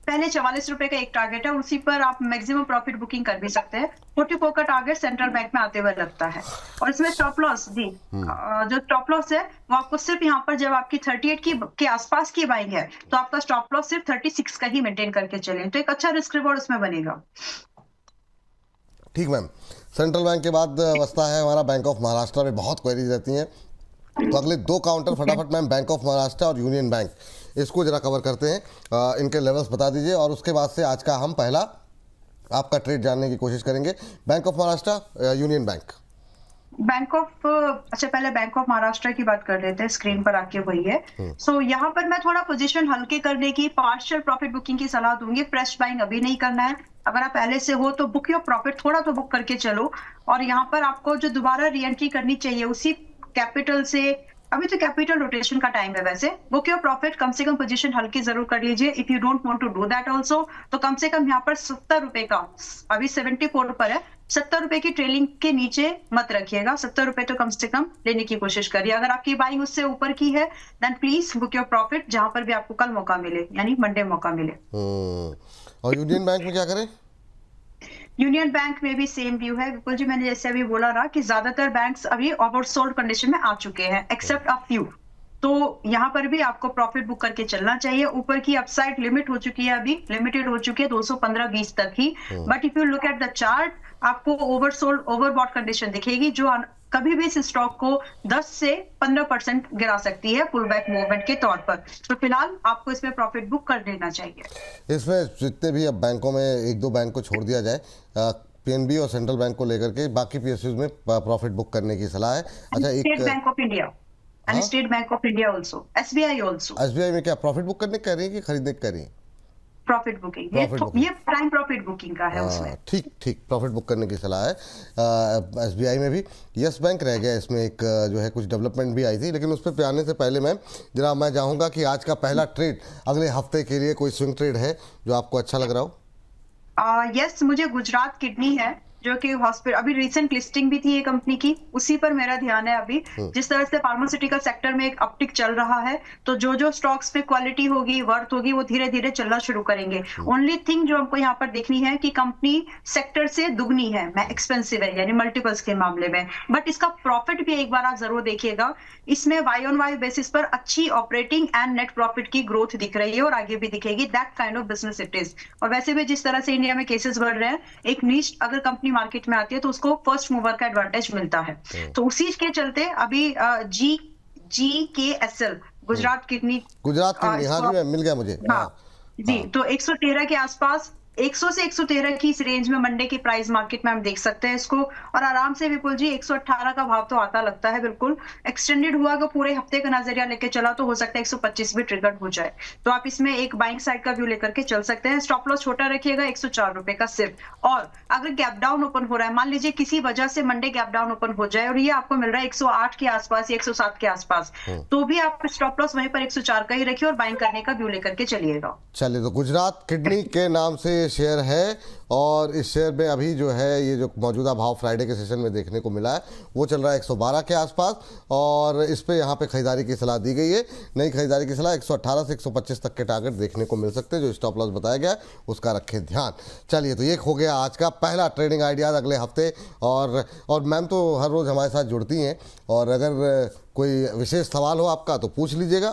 पहले 44 रुपए का एक टारगेट है, उसी पर आप मैक्सिमम प्रॉफिट बुकिंग कर भी सकते हैं। 44 का टारगेट सेंट्रल बैंक में आते हुए लगता है। और इसमें स्टॉप लॉस जी, जो स्टॉप लॉस है वो आपको सिर्फ यहाँ पर जब आपकी 38 के आसपास की बाइंग है तो आपका स्टॉप लॉस सिर्फ 36 का ही मेंटेन करके चले, तो एक अच्छा रिस्क रिवॉर्ड उसमें बनेगा। ठीक मैम। सेंट्रल बैंक के बाद बसता है हमारा बैंक ऑफ महाराष्ट्र में बहुत क्वेरीज रहती हैं, तो अगले दो काउंटर फटाफट मैम बैंक ऑफ महाराष्ट्र और यूनियन बैंक, इसको जरा कवर करते हैं। इनके लेवल्स बता दीजिए और उसके बाद से आज का हम पहला आपका ट्रेड जानने की कोशिश करेंगे। Bank of Maharashtra, union bank. अच्छा पहले बैंक ऑफ महाराष्ट्र की बात कर लेते हैं, स्क्रीन पर आके वही है। सो यहाँ पर मैं थोड़ा पोजीशन हल्के करने की, पार्शियल प्रॉफिट बुकिंग की सलाह दूंगी। फ्रेश बाइंग अभी नहीं करना है, अगर आप पहले से हो तो बुक योर प्रॉफिट, थोड़ा तो बुक करके चलो। और यहाँ पर आपको जो दोबारा री एंट्री करनी चाहिए उसी कैपिटल से, अभी तो कैपिटल रोटेशन का टाइम है वैसे, बुक योर प्रॉफिट, कम से कम पोजीशन हल्की जरूर कर लीजिए। If you don't want to do that also तो कम से कम यहाँ पर 70 रुपए का, अभी 74 पर है, 70 रुपए की ट्रेलिंग के नीचे मत रखिएगा। 70 रुपए तो कम से कम लेने की कोशिश करिए। अगर आपकी बाइंग उससे ऊपर की है then please book your profit, जहां पर भी आपको कल मौका मिले, यानी मंडे मौका मिले। और यूनियन बैंक में क्या करें? यूनियन बैंक में भी सेम व्यू है विपुल जी, मैंने जैसे अभी बोला रहा कि ज्यादातर बैंक्स अभी ओवरसोल्ड कंडीशन में आ चुके हैं एक्सेप्ट अ फ्यू, तो यहाँ पर भी आपको प्रॉफिट बुक करके चलना चाहिए। ऊपर की अपसाइड लिमिट हो चुकी है, अभी लिमिटेड हो चुकी है 215-20 तक ही, but if you look at the chart आपको ओवरसोल्ड ओवरबॉट कंडीशन दिखेगी जो कभी भी इस स्टॉक को 10 से 15% गिरा सकती है पुल बैक मूवमेंट के तौर पर। तो फिलहाल आपको इसमें प्रॉफिट बुक कर देना चाहिए। इसमें जितने भी अब बैंकों में एक दो बैंक को छोड़ दिया जाए, पीएनबी और सेंट्रल बैंक को लेकर के बाकी पीएसयूज में प्रॉफिट बुक करने की सलाह है। अच्छा, एक state bank of India and state bank of India also, SBI also. SBI में क्या प्रॉफिट बुक करने कह रही है कि खरीदने कह रही है? प्रॉफिट बुकिंग, ये प्राइम प्रॉफिट बुकिंग का है उसमें। ठीक, प्रॉफिट बुक करने की सलाह है। एसबीआई में भी यस बैंक रह गया, इसमें एक जो है कुछ डेवलपमेंट भी आई थी, लेकिन उस पर आने से पहले मैम जरा मैं चाहूँगा कि आज का पहला ट्रेड अगले हफ्ते के लिए कोई स्विंग ट्रेड है जो आपको अच्छा लग रहा हो? यस, मुझे गुजरात किडनी है जो कि हॉस्पिटल, अभी रिसेंट लिस्टिंग भी थी ये कंपनी की, उसी पर मेरा ध्यान है। अभी जिस तरह से फार्मास्यूटिकल सेक्टर में एक अपटिक चल रहा है तो जो स्टॉक्स में क्वालिटी होगी, वर्थ होगी, वो धीरे धीरे चलना शुरू करेंगे। ओनली थिंग जो हमको यहाँ पर देखनी है कि कंपनी सेक्टर से दुगनी है, मैं एक्सपेंसिव है यानी मल्टीपल्स के मामले में, बट इसका प्रॉफिट भी एक बार आप जरूर देखिएगा। इसमें वाई ऑन वाई बेसिस पर अच्छी ऑपरेटिंग एंड नेट प्रॉफिट की ग्रोथ दिख रही है और आगे भी दिखेगी। That kind of business it is. और वैसे भी जिस तरह से इंडिया में केसेस बढ़ रहे हैं, एक नीश अगर कंपनी मार्केट में आती है तो उसको फर्स्ट मूवर का एडवांटेज मिलता है। तो उसी के चलते अभी GKSL, गुजरात किडनी, हाँ जी मिल गया मुझे। हाँ जी, तो 113 के आसपास, 100 से 113 की इस रेंज में मंडे की प्राइस मार्केट में हम देख सकते हैं इसको। और आराम से विपुल जी 118 का भाव तो आता लगता है बिल्कुल। एक्सटेंडेड हुआ अगर पूरे हफ्ते का नजरिया लेके चला तो हो सकता है 125 भी ट्रिगर हो जाए, तो आप इसमें एक बाइंग साइड का व्यू लेकर के चल सकते हैं। स्टॉप लॉस छोटा रखिएगा 104 रुपए का सिर्फ। और अगर गैप डाउन ओपन हो रहा है, मान लीजिए किसी वजह से मंडे गैप डाउन ओपन हो जाए और ये आपको मिल रहा है 108 के आसपास या 107 के आसपास, तो भी आप स्टॉप लॉस वहीं पर 104 का ही रखिए और बाइंग करने का व्यू लेकर के चलिएगा। चलिए, तो गुजरात किडनी के नाम से शेयर है और इस शेयर में अभी जो है ये जो मौजूदा भाव फ्राइडे के सेशन में देखने को मिला है वो चल रहा है 112 के आसपास और इस पे यहाँ पे खरीदारी की सलाह दी गई है। नई खरीदारी की सलाह 118 से 125 तक के टारगेट देखने को मिल सकते हैं। जो स्टॉप लॉस बताया गया है उसका रखें ध्यान। चलिए, तो ये हो गया आज का पहला ट्रेडिंग आइडियाज़ अगले हफ्ते। और मैम तो हर रोज़ हमारे साथ जुड़ती हैं और अगर कोई विशेष सवाल हो आपका तो पूछ लीजिएगा,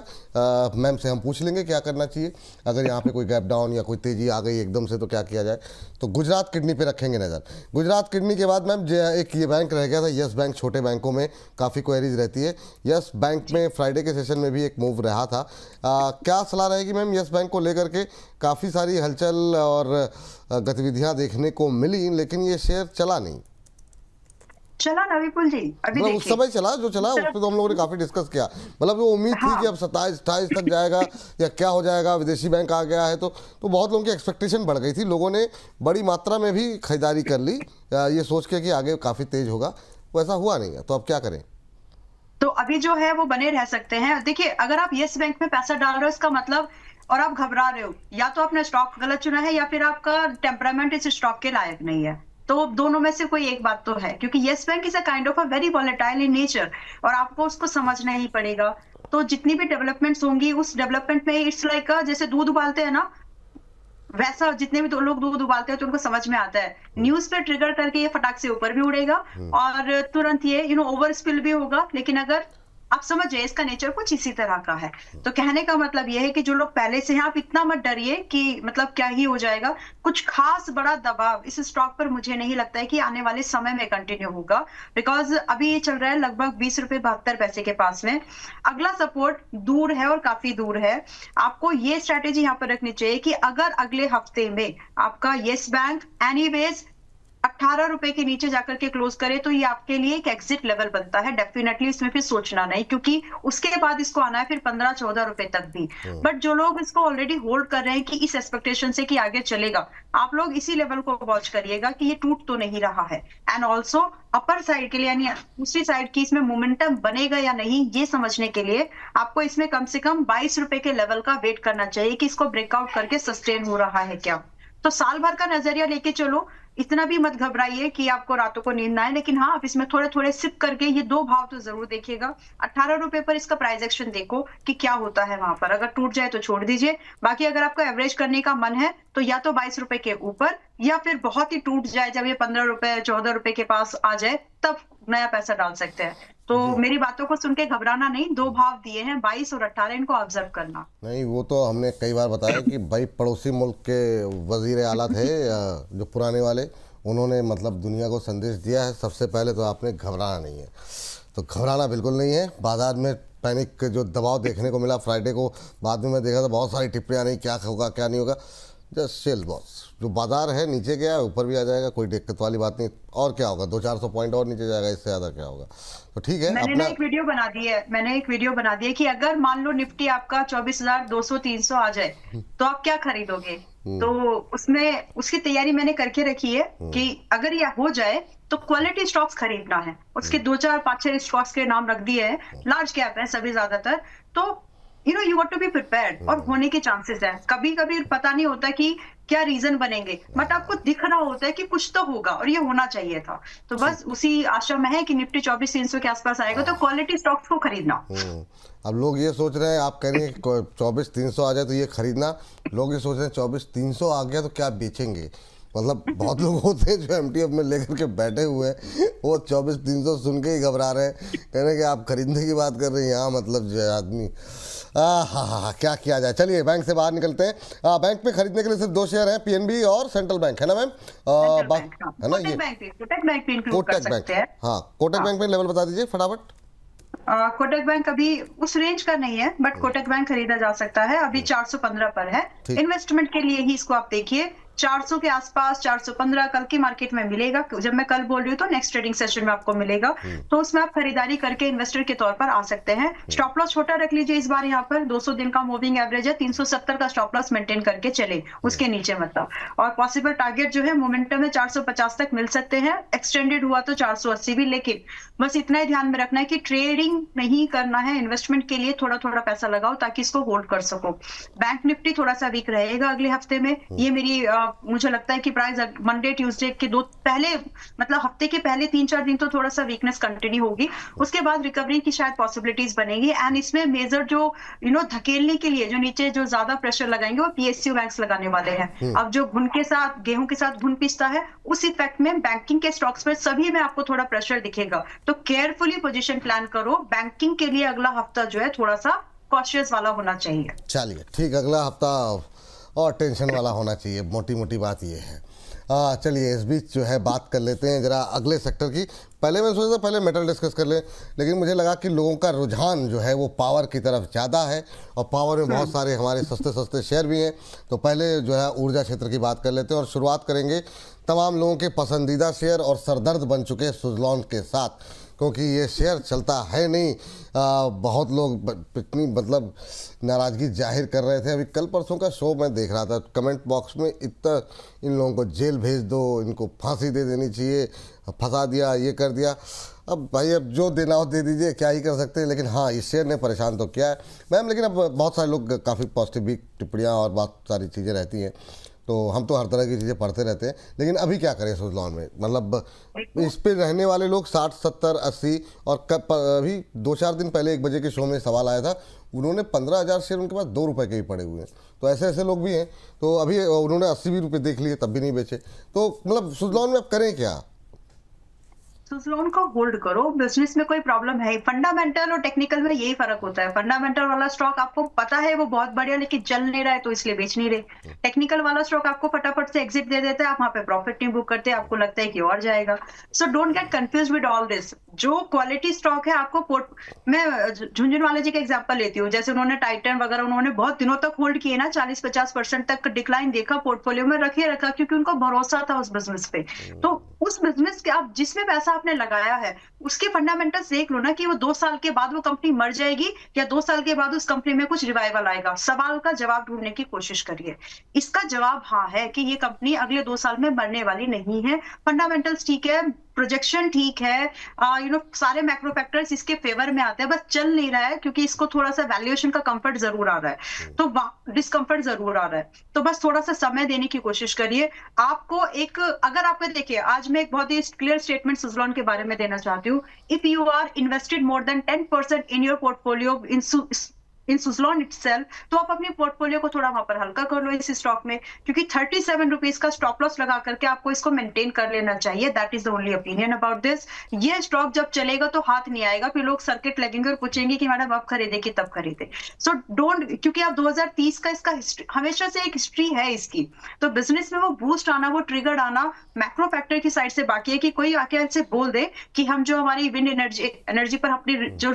मैम से हम पूछ लेंगे क्या करना चाहिए। अगर यहाँ पे कोई गैप डाउन या कोई तेज़ी आ गई एकदम से तो क्या किया जाए, तो गुजरात किडनी पे रखेंगे नज़र। गुजरात किडनी के बाद मैम एक ये बैंक रह गया था यस बैंक। छोटे बैंकों में काफ़ी क्वेरीज रहती है। यस बैंक में फ्राइडे के सेशन में भी एक मूव रहा था, क्या सलाह रहेगी मैम यस बैंक को लेकर के? काफ़ी सारी हलचल और गतिविधियाँ देखने को मिली लेकिन ये शेयर चला चला ना विपुल जी, अभी मतलब उस देखिए समय चला जो चला, उस पर तो हम लोगों ने काफी डिस्कस किया। मतलब वो उम्मीद थी कि अब 27-28 तक जाएगा या क्या हो जाएगा, विदेशी बैंक आ गया है तो बहुत लोगों की एक्सपेक्टेशन बढ़ गई थी। लोगों ने बड़ी मात्रा में भी खरीदारी कर ली ये सोच के कि आगे काफी तेज होगा। वैसा हुआ नहीं है, तो अब क्या करें? तो अभी जो है वो बने रह सकते हैं। देखिए, अगर आप यस बैंक में पैसा डाल रहे हो इसका मतलब, और आप घबरा रहे हो, या तो आपने स्टॉक गलत चुना है या फिर आपका टेम्परामेंट इस स्टॉक के लायक नहीं है। तो दोनों में से कोई एक बात तो है, क्योंकि yes bank is a kind of a very volatile in nature, और आपको उसको समझना ही पड़ेगा। तो जितनी भी डेवलपमेंट्स होंगी उस डेवलपमेंट में इट्स लाइक जैसे दूध उबालते हैं ना, वैसा जितने भी लोग दूध उबालते हैं तो उनको समझ में आता है, न्यूज पे ट्रिगर करके ये फटाक से ऊपर भी उड़ेगा और तुरंत ये ओवर स्पिल भी होगा। लेकिन अगर आप समझ जाइए इसका नेचर कुछ इसी तरह का है। तो कहने का मतलब ये है कि जो लोग पहले से हैं, आप इतना मत डरिए कि मतलब क्या ही हो जाएगा। कुछ खास बड़ा दबाव इस स्टॉक पर मुझे नहीं लगता है कि आने वाले समय में कंटिन्यू होगा, बिकॉज अभी ये चल रहा है लगभग 20 रुपए 72 पैसे के पास में। अगला सपोर्ट दूर है और काफी दूर है। आपको ये स्ट्रैटेजी यहाँ पर रखनी चाहिए कि अगर अगले हफ्ते में आपका येस बैंक एनीवेज 18 रुपए के नीचे जाकर के क्लोज करे तो ये आपके लिए एक एग्जिट लेवल बनता है। डेफिनेटली इसमें फिर सोचना नहीं, क्योंकि उसके बाद इसको आना है फिर 15-14 रुपए तक भी। बट जो लोग इसको ऑलरेडी होल्ड कर रहे हैं कि इस एक्सपेक्टेशन से कि आगे चलेगा, आप लोग इसी लेवल को वॉच करिएगा कि ये टूट तो नहीं रहा है। एंड ऑल्सो अपर साइड के लिए, यानी दूसरी साइड की इसमें मोमेंटम बनेगा या नहीं, ये समझने के लिए आपको इसमें कम से कम 22 रुपए के लेवल का वेट करना चाहिए कि इसको ब्रेकआउट करके सस्टेन हो रहा है क्या। तो साल भर का नजरिया लेके चलो, इतना भी मत घबराइए कि आपको रातों को नींद ना आए। लेकिन हाँ, आप इसमें थोड़े थोड़े सिप करके ये दो भाव तो जरूर देखिएगा। 18 रुपए पर इसका प्राइस एक्शन देखो कि क्या होता है वहां पर। अगर टूट जाए तो छोड़ दीजिए, बाकी अगर आपको एवरेज करने का मन है तो या तो 22 रुपए के ऊपर, या फिर बहुत ही टूट जाए जब ये 15 रुपए 14 रुपए के पास आ जाए तब नया पैसा डाल सकते हैं। तो मेरी बातों को सुन के घबराना नहीं, दो भाव दिए हैं 22 और 18, इनको ऑब्जर्व करना। नहीं, वो तो हमने कई बार बताया कि भाई पड़ोसी मुल्क के वजीर आला थे जो पुराने वाले, उन्होंने मतलब दुनिया को संदेश दिया है सबसे पहले तो आपने घबराना नहीं है। तो घबराना बिल्कुल नहीं है। बाजार में पैनिक जो दबाव देखने को मिला फ्राइडे को, बाद में मैं देखा था बहुत सारी टिप्पणियाँ, नहीं क्या होगा क्या नहीं होगा। जस्ट चिल बॉस, जो बाजार है नीचे गया है ऊपर भी आ जाएगा, कोई दिक्कत वाली बात नहीं। और क्या होगा, 200-400 पॉइंट और नीचे जाएगा, इससे ज़्यादा क्या होगा। तो ठीक है। मैंने एक वीडियो बना दी है कि अगर मान लो निफ्टी आपका 24,200-300 आ जाए तो आप क्या खरीदोगे। तो उसमें उसकी तैयारी मैंने करके रखी है कि अगर यह हो जाए तो क्वालिटी स्टॉक्स खरीदना है। उसके 2-4-5-6 स्टॉक्स के नाम रख दिए हैं, लार्ज कैप है सभी ज्यादातर। तो you got to be prepared, और होने के चांसेस है। कभी कभी पता नहीं होता कि क्या रीजन बनेंगे, बट आपको दिख रहा होता है कि कुछ तो होगा, और ये होना चाहिए था। तो बस उसी आशा में है कि निफ्टी 24,300 के आसपास आएगा, तो क्वालिटी स्टॉक्स को खरीदना। अब लोग ये सोच रहे हैं, आप कह रही हैं 24,300 आ जाए तो ये खरीदना, लोग ये सोच रहे हैं 24,300 आ गया तो क्या बेचेंगे। मतलब बहुत लोग होते हैं जो एमटीएफ में लेकर के बैठे हुए हैं, वो 24,300 सुन के ही घबरा रहे हैं, कह रहे हैं कि आप खरीदने की बात कर रहे हैं। यहाँ मतलब जो आदमी हाँ, क्या किया जाए। चलिए बैंक से बाहर निकलते हैं। बैंक में खरीदने के लिए सिर्फ 2 शेयर हैं, पीएनबी और सेंट्रल बैंक, है ना मैम? है ना, ये कोटक बैंक भी इंक्लूड कर सकते हैं। हाँ, कोटक बैंक में लेवल बता दीजिए फटाफट। कोटक बैंक अभी उस रेंज का नहीं है, बट कोटक बैंक खरीदा जा सकता है। अभी 415 पर है। इन्वेस्टमेंट के लिए ही इसको आप देखिए, 400 के आसपास, 415 कल की मार्केट में मिलेगा। जब मैं कल बोल रही हूँ तो नेक्स्ट ट्रेडिंग सेशन में आपको मिलेगा, तो उसमें आप खरीदारी करके इन्वेस्टर के तौर पर आ सकते हैं। स्टॉप लॉस छोटा रख लीजिए इस बार। यहाँ पर 200 दिन का मूविंग एवरेज है, 370 का स्टॉप लॉस मेंटेन करके चले, उसके नीचे मतलब। और पॉसिबल टारगेट जो है मोमेंटम में 450 तक मिल सकते हैं, एक्सटेंडेड हुआ तो 480 भी। लेकिन बस इतना ही ध्यान में रखना है कि ट्रेडिंग नहीं करना है, इन्वेस्टमेंट के लिए थोड़ा थोड़ा पैसा लगाओ ताकि इसको होल्ड कर सको। बैंक निफ्टी थोड़ा सा वीक रहेगा अगले हफ्ते में, ये मेरी मुझे लगता है कि प्राइस मंडे ट्यूसडे के दो पहले, मतलब हफ्ते के पहले 3-4 दिन तो थोड़ा सा वीकनेस कंटिन्यू होगी, उसके बाद रिकवरी की शायद पॉसिबिलिटीज बनेगी। एंड इसमें मेजर जो धकेलने के लिए जो नीचे जो ज्यादा प्रेशर लगाएंगे वो पीएसयू बैंक्स लगाने वाले हैं। अब जो घुन के साथ गेहूं के साथ घुन पिसता है, उस इफेक्ट में बैंकिंग के स्टॉक्स पर सभी में आपको थोड़ा प्रेशर दिखेगा। तो केयरफुली पोजीशन प्लान करो। बैंकिंग के लिए अगला हफ्ता जो है थोड़ा सा कॉशियस वाला होना चाहिए। चलिए ठीक, अगला हफ्ता और टेंशन वाला होना चाहिए, मोटी मोटी बात ये है। चलिए इस बीच जो है बात कर लेते हैं जरा अगले सेक्टर की। पहले मैं सोचा था पहले मेटल डिस्कस कर लें, लेकिन मुझे लगा कि लोगों का रुझान जो है वो पावर की तरफ ज़्यादा है और पावर में बहुत सारे हमारे सस्ते सस्ते शेयर भी हैं। तो पहले जो है ऊर्जा क्षेत्र की बात कर लेते हैं और शुरुआत करेंगे तमाम लोगों के पसंदीदा शेयर और सरदर्द बन चुके सुज़लॉन के साथ, क्योंकि ये शेयर चलता है नहीं। बहुत लोग इतनी मतलब नाराज़गी जाहिर कर रहे थे। अभी कल परसों का शो मैं देख रहा था, कमेंट बॉक्स में इतना इन लोगों को जेल भेज दो, इनको फांसी दे देनी चाहिए, फंसा दिया, ये कर दिया। अब भाई अब जो देना हो दे दीजिए, क्या ही कर सकते हैं। लेकिन हाँ, इस शेयर ने परेशान तो किया है मैम। लेकिन अब बहुत सारे लोग काफ़ी पॉजिटिव भी टिप्पणियाँ और बहुत सारी चीज़ें रहती हैं, तो हम तो हर तरह की चीज़ें पढ़ते रहते हैं। लेकिन अभी क्या करें सुज़लॉन में, मतलब इस पे रहने वाले लोग 60, 70, 80 और अभी 2-4 दिन पहले 1 बजे के शो में सवाल आया था, उन्होंने 15,000 शेयर उनके पास 2 रुपये के ही पड़े हुए हैं। तो ऐसे ऐसे लोग भी हैं। तो अभी उन्होंने 80 भी रुपये देख लिए तब भी नहीं बेचे। तो मतलब सुज़लॉन में अब करें क्या? सुज़लॉन को होल्ड करो, बिजनेस में कोई प्रॉब्लम है। फंडामेंटल और टेक्निकल में यही फर्क होता है। फंडामेंटल वाला स्टॉक आपको पता है वो बहुत बढ़िया लेकिन चल नहीं रहा है तो इसलिए बेच नहीं रहे। टेक्निकल वाला स्टॉक आपको फटाफट से एग्जिट दे देता है, आप वहां पे प्रॉफिट नहीं बुक करते, आपको लगता है कि और जाएगा। So don't get confuse with all this. जो क्वालिटी स्टॉक है आपको मैं झुंझुनवाला जी का एग्जांपल लेती हूँ। जैसे उन्होंने टाइटन वगैरह उन्होंने बहुत दिनों तक होल्ड किए ना, 40-50% तक डिक्लाइन देखा, पोर्टफोलियो में रखा क्योंकि उनको भरोसा था उस बिजनेस पे। तो उस बिजनेस के आप जिसमें पैसा आपने लगाया है उसके फंडामेंटल्स देख लो ना कि वो 2 साल के बाद वो कंपनी मर जाएगी या 2 साल के बाद उस कंपनी में कुछ रिवाइवल आएगा। सवाल का जवाब ढूंढने की कोशिश करिए। इसका जवाब हाँ है कि ये कंपनी अगले 2 साल में मरने वाली नहीं है। फंडामेंटल्स ठीक है, प्रोजेक्शन ठीक है, सारे मैक्रो फैक्टर्स इसके फेवर में आते हैं, बस चल नहीं रहा है क्योंकि इसको थोड़ा सा वैल्यूएशन का कंफर्ट जरूर आ रहा है, तो डिस्कंफर्ट जरूर आ रहा है। तो बस थोड़ा सा समय देने की कोशिश करिए। आपको एक अगर आपको देखिए, आज मैं एक बहुत ही क्लियर स्टेटमेंट सुज़लॉन के बारे में देना चाहती हूँ। If you are invested more than 10% in your portfolio in Suzlon itself, तो आप अपने पोर्टफोलियो को थोड़ा वहां पर हल्का कर लो इस स्टॉक में, क्योंकि 37 रुपीज का स्टॉप लॉस लगा करके आपको इसको मेंटेन कर लेना चाहिए। That is the only opinion about this. ये स्टॉक जब चलेगा तो हाथ नहीं आएगा, फिर लोग सर्किट लगेंगे और पूछेंगे कि मैडम अब खरीदे कि तब खरीदे। सो डोंट, क्योंकि आप 2030 का इसका हमेशा से एक हिस्ट्री है इसकी। तो बिजनेस में वो बूस्ट आना, वो ट्रिगर आना मैक्रो फैक्टर की साइड से बाकी है कि कोई आके ऐसे बोल दे कि हम जो हमारी विंड एनर्जी पर अपनी जो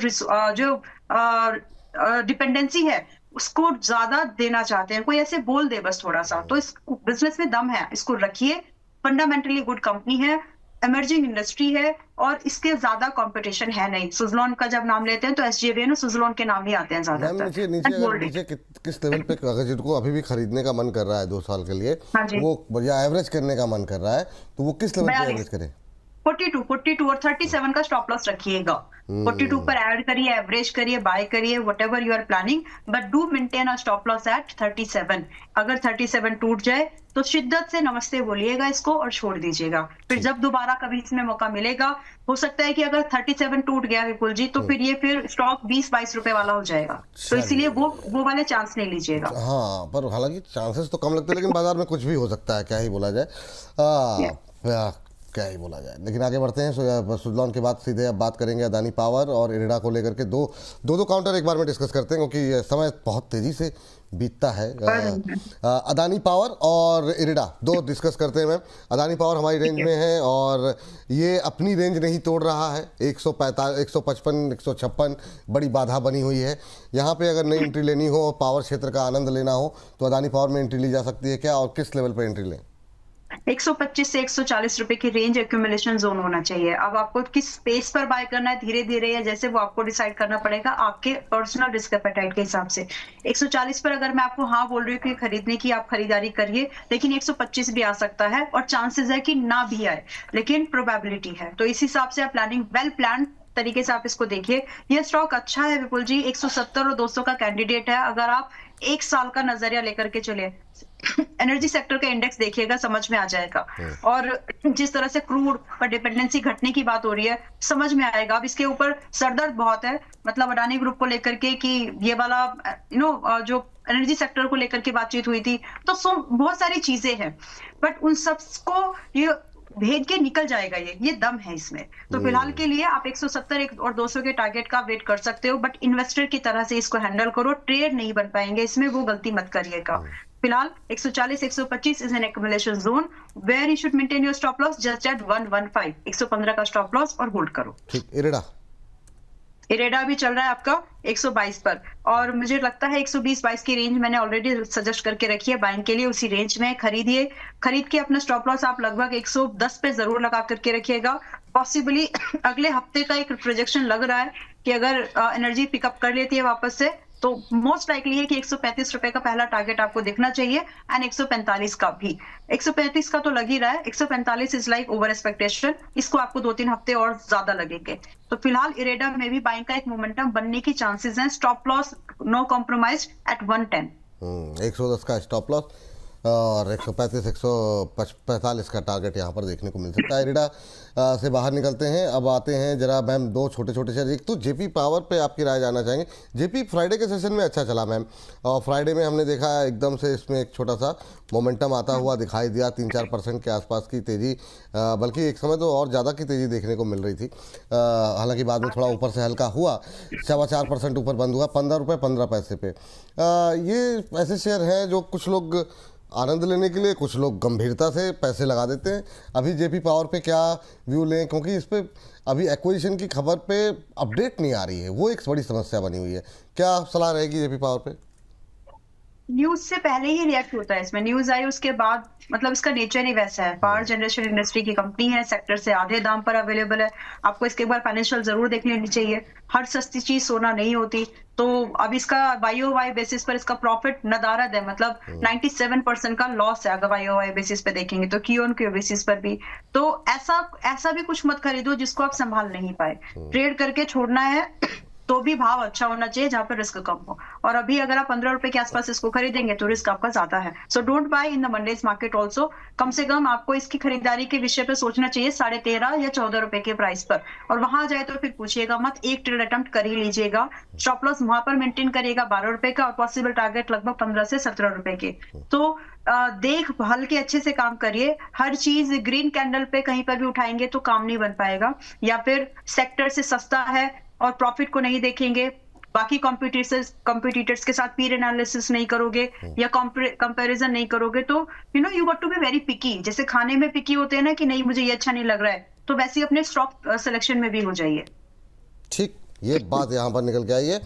डिपेंडेंसी है उसको ज्यादा देना चाहते हैं, कोई ऐसे बोल दे बस थोड़ा सा। तो इस बिजनेस में दम है, इसको रखिए। फंडामेंटली गुड कंपनी है, इमर्जिंग इंडस्ट्री है और इसके ज्यादा कंपटीशन है नहीं। सुज़लॉन का जब नाम लेते हैं तो एसजेवीएन सुज़लॉन के नाम ही आते हैं ज्यादातर। नीचे किस लेवल पे अगर जिनको अभी भी खरीदने का मन कर रहा है 2 साल के लिए, वो या एवरेज करने का मन कर रहा है, तो वो किस लेवल पे एवरेज करे? 42 और 37 का स्टॉप लॉस रखिएगा। 42 पर ऐड करिए, एवरेज करिए, बाय करिए, whatever you are planning, but do maintain a stop loss at 37। अगर 37 टूट जाए तो शिद्दत से नमस्ते बोलिएगा इसको और छोड़ दीजिएगा। फिर जब दोबारा कभी इसमें मौका मिलेगा, हो सकता है कि अगर 37 टूट गया विपुल जी, तो फिर स्टॉक 20-22 रुपए वाला हो जाएगा। तो इसीलिए वो वाले चांस नहीं लीजिएगा। हाँ, पर हालांकि चांसेस तो कम लगते हैं, लेकिन बाजार में कुछ भी हो सकता है, क्या ही बोला जाए। क्या ही बोला जाए। लेकिन आगे बढ़ते हैं। सुज़लॉन के बाद सीधे अब बात करेंगे अदानी पावर और इरिडा को लेकर के। दो काउंटर एक बार में डिस्कस करते हैं, क्योंकि समय बहुत तेज़ी से बीतता है। अदानी पावर और इरिडा दो डिस्कस करते हैं मैम। अदानी पावर हमारी रेंज में है और ये अपनी रेंज नहीं तोड़ रहा है। 155, 156 बड़ी बाधा बनी हुई है। यहाँ पे अगर नई एंट्री लेनी हो और पावर क्षेत्र का आनंद लेना हो तो अदानी पावर में एंट्री ली जा सकती है क्या, और किस लेवल पर एंट्री लें? 125 से 140 रुपए की रेंज एक्यूमुलेशन जोन होना चाहिए। अब आपको किस स्पेस पर बाय करना है, धीरे धीरे या जैसे वो आपको डिसाइड करना पड़ेगा आपके पर्सनल रिस्क एपेटाइट के हिसाब से। 140 पर अगर मैं आपको हाँ बोल रही हूँ कि खरीदने की, आप खरीदारी करिए, लेकिन 125 भी आ सकता है और चांसेस है कि ना भी आए, लेकिन प्रोबेबिलिटी है। तो इस हिसाब से आप प्लानिंग वेल प्लान तरीके से आप इसको देखिए। यह स्टॉक अच्छा है विपुल जी, 170 और 200 का कैंडिडेट है। अगर आप 1 साल का नजरिया लेकर के चले, एनर्जी सेक्टर का इंडेक्स देखिएगा, समझ में आ जाएगा। और जिस तरह से क्रूड पर डिपेंडेंसी घटने की बात हो रही है, समझ में आएगा। अब इसके ऊपर सरदर्द बहुत है, मतलब अडानी ग्रुप को लेकर के कि ये वाला जो एनर्जी सेक्टर को लेकर के बातचीत हुई थी, तो बहुत सारी चीजें हैं, बट उन सबको ये भेद के निकल जाएगा। ये दम है इसमें। तो फिलहाल के लिए आप 170 और 200 के टारगेट का वेट कर सकते हो, बट इन्वेस्टर की तरह से इसको हैंडल करो। ट्रेड नहीं बन पाएंगे इसमें, वो गलती मत करिएगा। फिलहाल 140 125 is an accumulation zone where you should maintain your stop loss just at 115, 115 का स्टॉप लॉस और होल्ड करो। ठीक। इरेडा भी चल रहा है आपका 122 पर, और मुझे लगता है 120-22 की रेंज मैंने ऑलरेडी सजेस्ट करके रखी है बाइंग के लिए। उसी रेंज में खरीदिए, खरीद के अपना स्टॉप लॉस आप लगभग 110 पे जरूर लगा करके रखिएगा। पॉसिबली अगले हफ्ते का एक प्रोजेक्शन लग रहा है कि अगर एनर्जी पिकअप कर लेती है वापस से, तो मोस्ट लाइकली है कि 135 रुपए का पहला टारगेट आपको देखना चाहिए, एंड 145 का भी। 135 का तो लग ही रहा है, 145 इज लाइक ओवर एक्सपेक्टेशन, इसको आपको 2-3 हफ्ते और ज्यादा लगेंगे। तो फिलहाल इरेडा में भी बाइंग का एक मोमेंटम बनने की चांसेस हैं। Stop loss no compromise at 110। 110 का स्टॉप लॉस और 135 145 का टारगेट यहाँ पर देखने को मिल सकता है। इरेडा से बाहर निकलते हैं, अब आते हैं जरा मैम दो छोटे छोटे शेयर। एक तो जेपी पावर पे आपकी राय जानना चाहेंगे। जेपी फ्राइडे के सेशन में अच्छा चला मैम, और फ्राइडे में हमने देखा एकदम से इसमें एक छोटा सा मोमेंटम आता हुआ दिखाई दिया, 3-4% के आसपास की तेज़ी, बल्कि एक समय तो और ज़्यादा की तेज़ी देखने को मिल रही थी। हालांकि बाद में थोड़ा ऊपर से हल्का हुआ, 4.25% ऊपर बंद हुआ, 15 रुपये 15 पैसे पे। ये ऐसे शेयर हैं जो कुछ लोग आनंद लेने के लिए, कुछ लोग गंभीरता से पैसे लगा देते हैं। अभी जेपी पावर पे क्या व्यू लें, क्योंकि इस पे अभी एक्विजिशन की खबर पे अपडेट नहीं आ रही है, वो एक बड़ी समस्या बनी हुई है। क्या सलाह रहेगी जेपी पावर पे? न्यूज से पहले ही रिएक्ट होता है इसमें, न्यूज आई उसके बाद, मतलब इसका नेचर ही वैसा है। पावर जनरेशन इंडस्ट्री की कंपनी है, सेक्टर से आधे दाम पर अवेलेबल है। आपको इसके बार फाइनेंशियल जरूर देख लेनी चाहिए। हर सस्ती चीज सोना नहीं होती। तो अब इसका YOY बेसिस पर इसका प्रॉफिट नदारद है, मतलब 97% का लॉस है अगर YOY बेसिस पे देखेंगे तो, QoQ बेसिस पर भी। तो ऐसा भी कुछ मत खरीदो जिसको आप संभाल नहीं पाए। ट्रेड करके छोड़ना है तो भी भाव अच्छा होना चाहिए जहां पर रिस्क कम हो, और अभी अगर आप 15 रुपए के आसपास इसको खरीदेंगे तो रिस्क आपका ज्यादा है। So don't buy in the Mondays market also. कम से कम आपको इसकी खरीदारी के विषय पे सोचना चाहिए 13.5 या 14 रुपए के प्राइस पर, और वहां जाए तो फिर पूछिएगा मत, एक ट्रेड अटेम्प्ट कर ही लीजिएगा। स्टॉप लॉस वहां पर मेंटेन करिएगा 12 रुपए का, और पॉसिबल टारगेट लगभग 15 से 17 रुपए के। तो देख भाल के अच्छे से काम करिए। हर चीज ग्रीन कैंडल पे कहीं पर भी उठाएंगे तो काम नहीं बन पाएगा, या फिर सेक्टर से सस्ता है और प्रॉफिट को नहीं देखेंगे, बाकी कॉम्पिटिटर्स के साथ पीर एनालिसिस नहीं करोगे या कंपैरिजन नहीं करोगे, तो you got to be very picky. जैसे खाने में पिकी होते हैं ना कि नहीं मुझे ये अच्छा नहीं लग रहा है, तो वैसे ही अपने स्टॉक सिलेक्शन में भी हो जाइए। ठीक, ये बात यहाँ पर निकल के आई है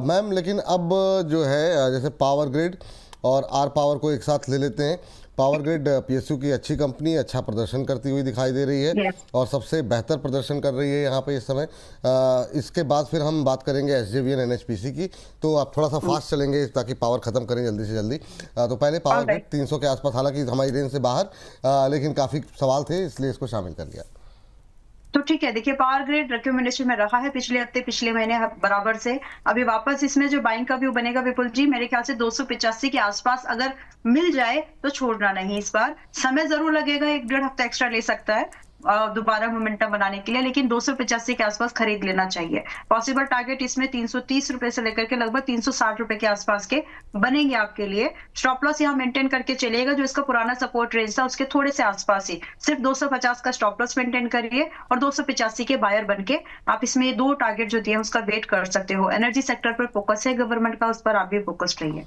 मैम। लेकिन अब जो है जैसे पावर ग्रिड और आर पावर को एक साथ ले लेते हैं। पावर ग्रिड PSU की अच्छी कंपनी, अच्छा प्रदर्शन करती हुई दिखाई दे रही है और सबसे बेहतर प्रदर्शन कर रही है यहाँ पे इस समय। इसके बाद फिर हम बात करेंगे SJVN NHPC की, तो आप थोड़ा सा फास्ट चलेंगे ताकि पावर ख़त्म करें जल्दी से जल्दी। तो पहले पावर ग्रिड 300 के आसपास, हालांकि हमारी रेंज से बाहर, लेकिन काफ़ी सवाल थे इसलिए इसको शामिल कर लिया। तो ठीक है, देखिए पावर ग्रिड रिकमेंडेशन में रहा है पिछले हफ्ते पिछले महीने बराबर से। अभी वापस इसमें जो बाइंग का व्यू बनेगा विपुल जी, मेरे ख्याल से 285 के आसपास अगर मिल जाए तो छोड़ना नहीं। इस बार समय जरूर लगेगा, 1-1.5 हफ्ता एक्स्ट्रा ले सकता है दोबारा मोमेंटम बनाने के लिए, लेकिन 285 के आसपास खरीद लेना चाहिए। पॉसिबल टारगेट इसमें 330 रुपए से लेकर के लगभग 360 रुपए के आसपास के बनेंगे आपके लिए। स्टॉप लॉस यहाँ मेंटेन करके चलेगा, जो इसका पुराना सपोर्ट रेंज था उसके थोड़े से आसपास ही, सिर्फ 250 का स्टॉप लॉस मेंटेन करिए और 285 के बायर बन के आप इसमें 2 टारगेट जो दिए उसका वेट कर सकते हो। एनर्जी सेक्टर पर फोकस है गवर्नमेंट का, उस पर आप भी फोकस्ड रहिए।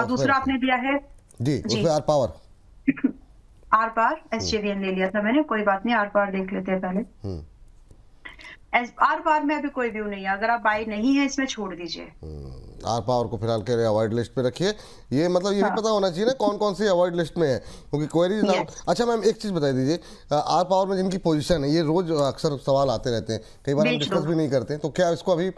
दूसरा आपने दिया है जी आर पावर, आर पार SJVN ले लिया था मैंने, कोई बात नहीं, आर पार देख लेते हैं पहले। आर पार में अभी कोई व्यू नहीं है, अगर आप बाय नहीं है इसमें छोड़ दीजिए। आर पावर को फिलहाल के लिए अवॉइड लिस्ट पे रखिए। ये मतलब ये भी पता होना चाहिए ना कौन कौन सी अवॉइड लिस्ट में है, क्योंकि क्वेरीज ना। अच्छा मैम एक चीज़ बता दीजिए, आर पावर में जिनकी पोजीशन है, ये रोज अक्सर सवाल आते रहते हैं, कई बार हम डिस्कस भी नहीं करते, तो क्या इसको अभी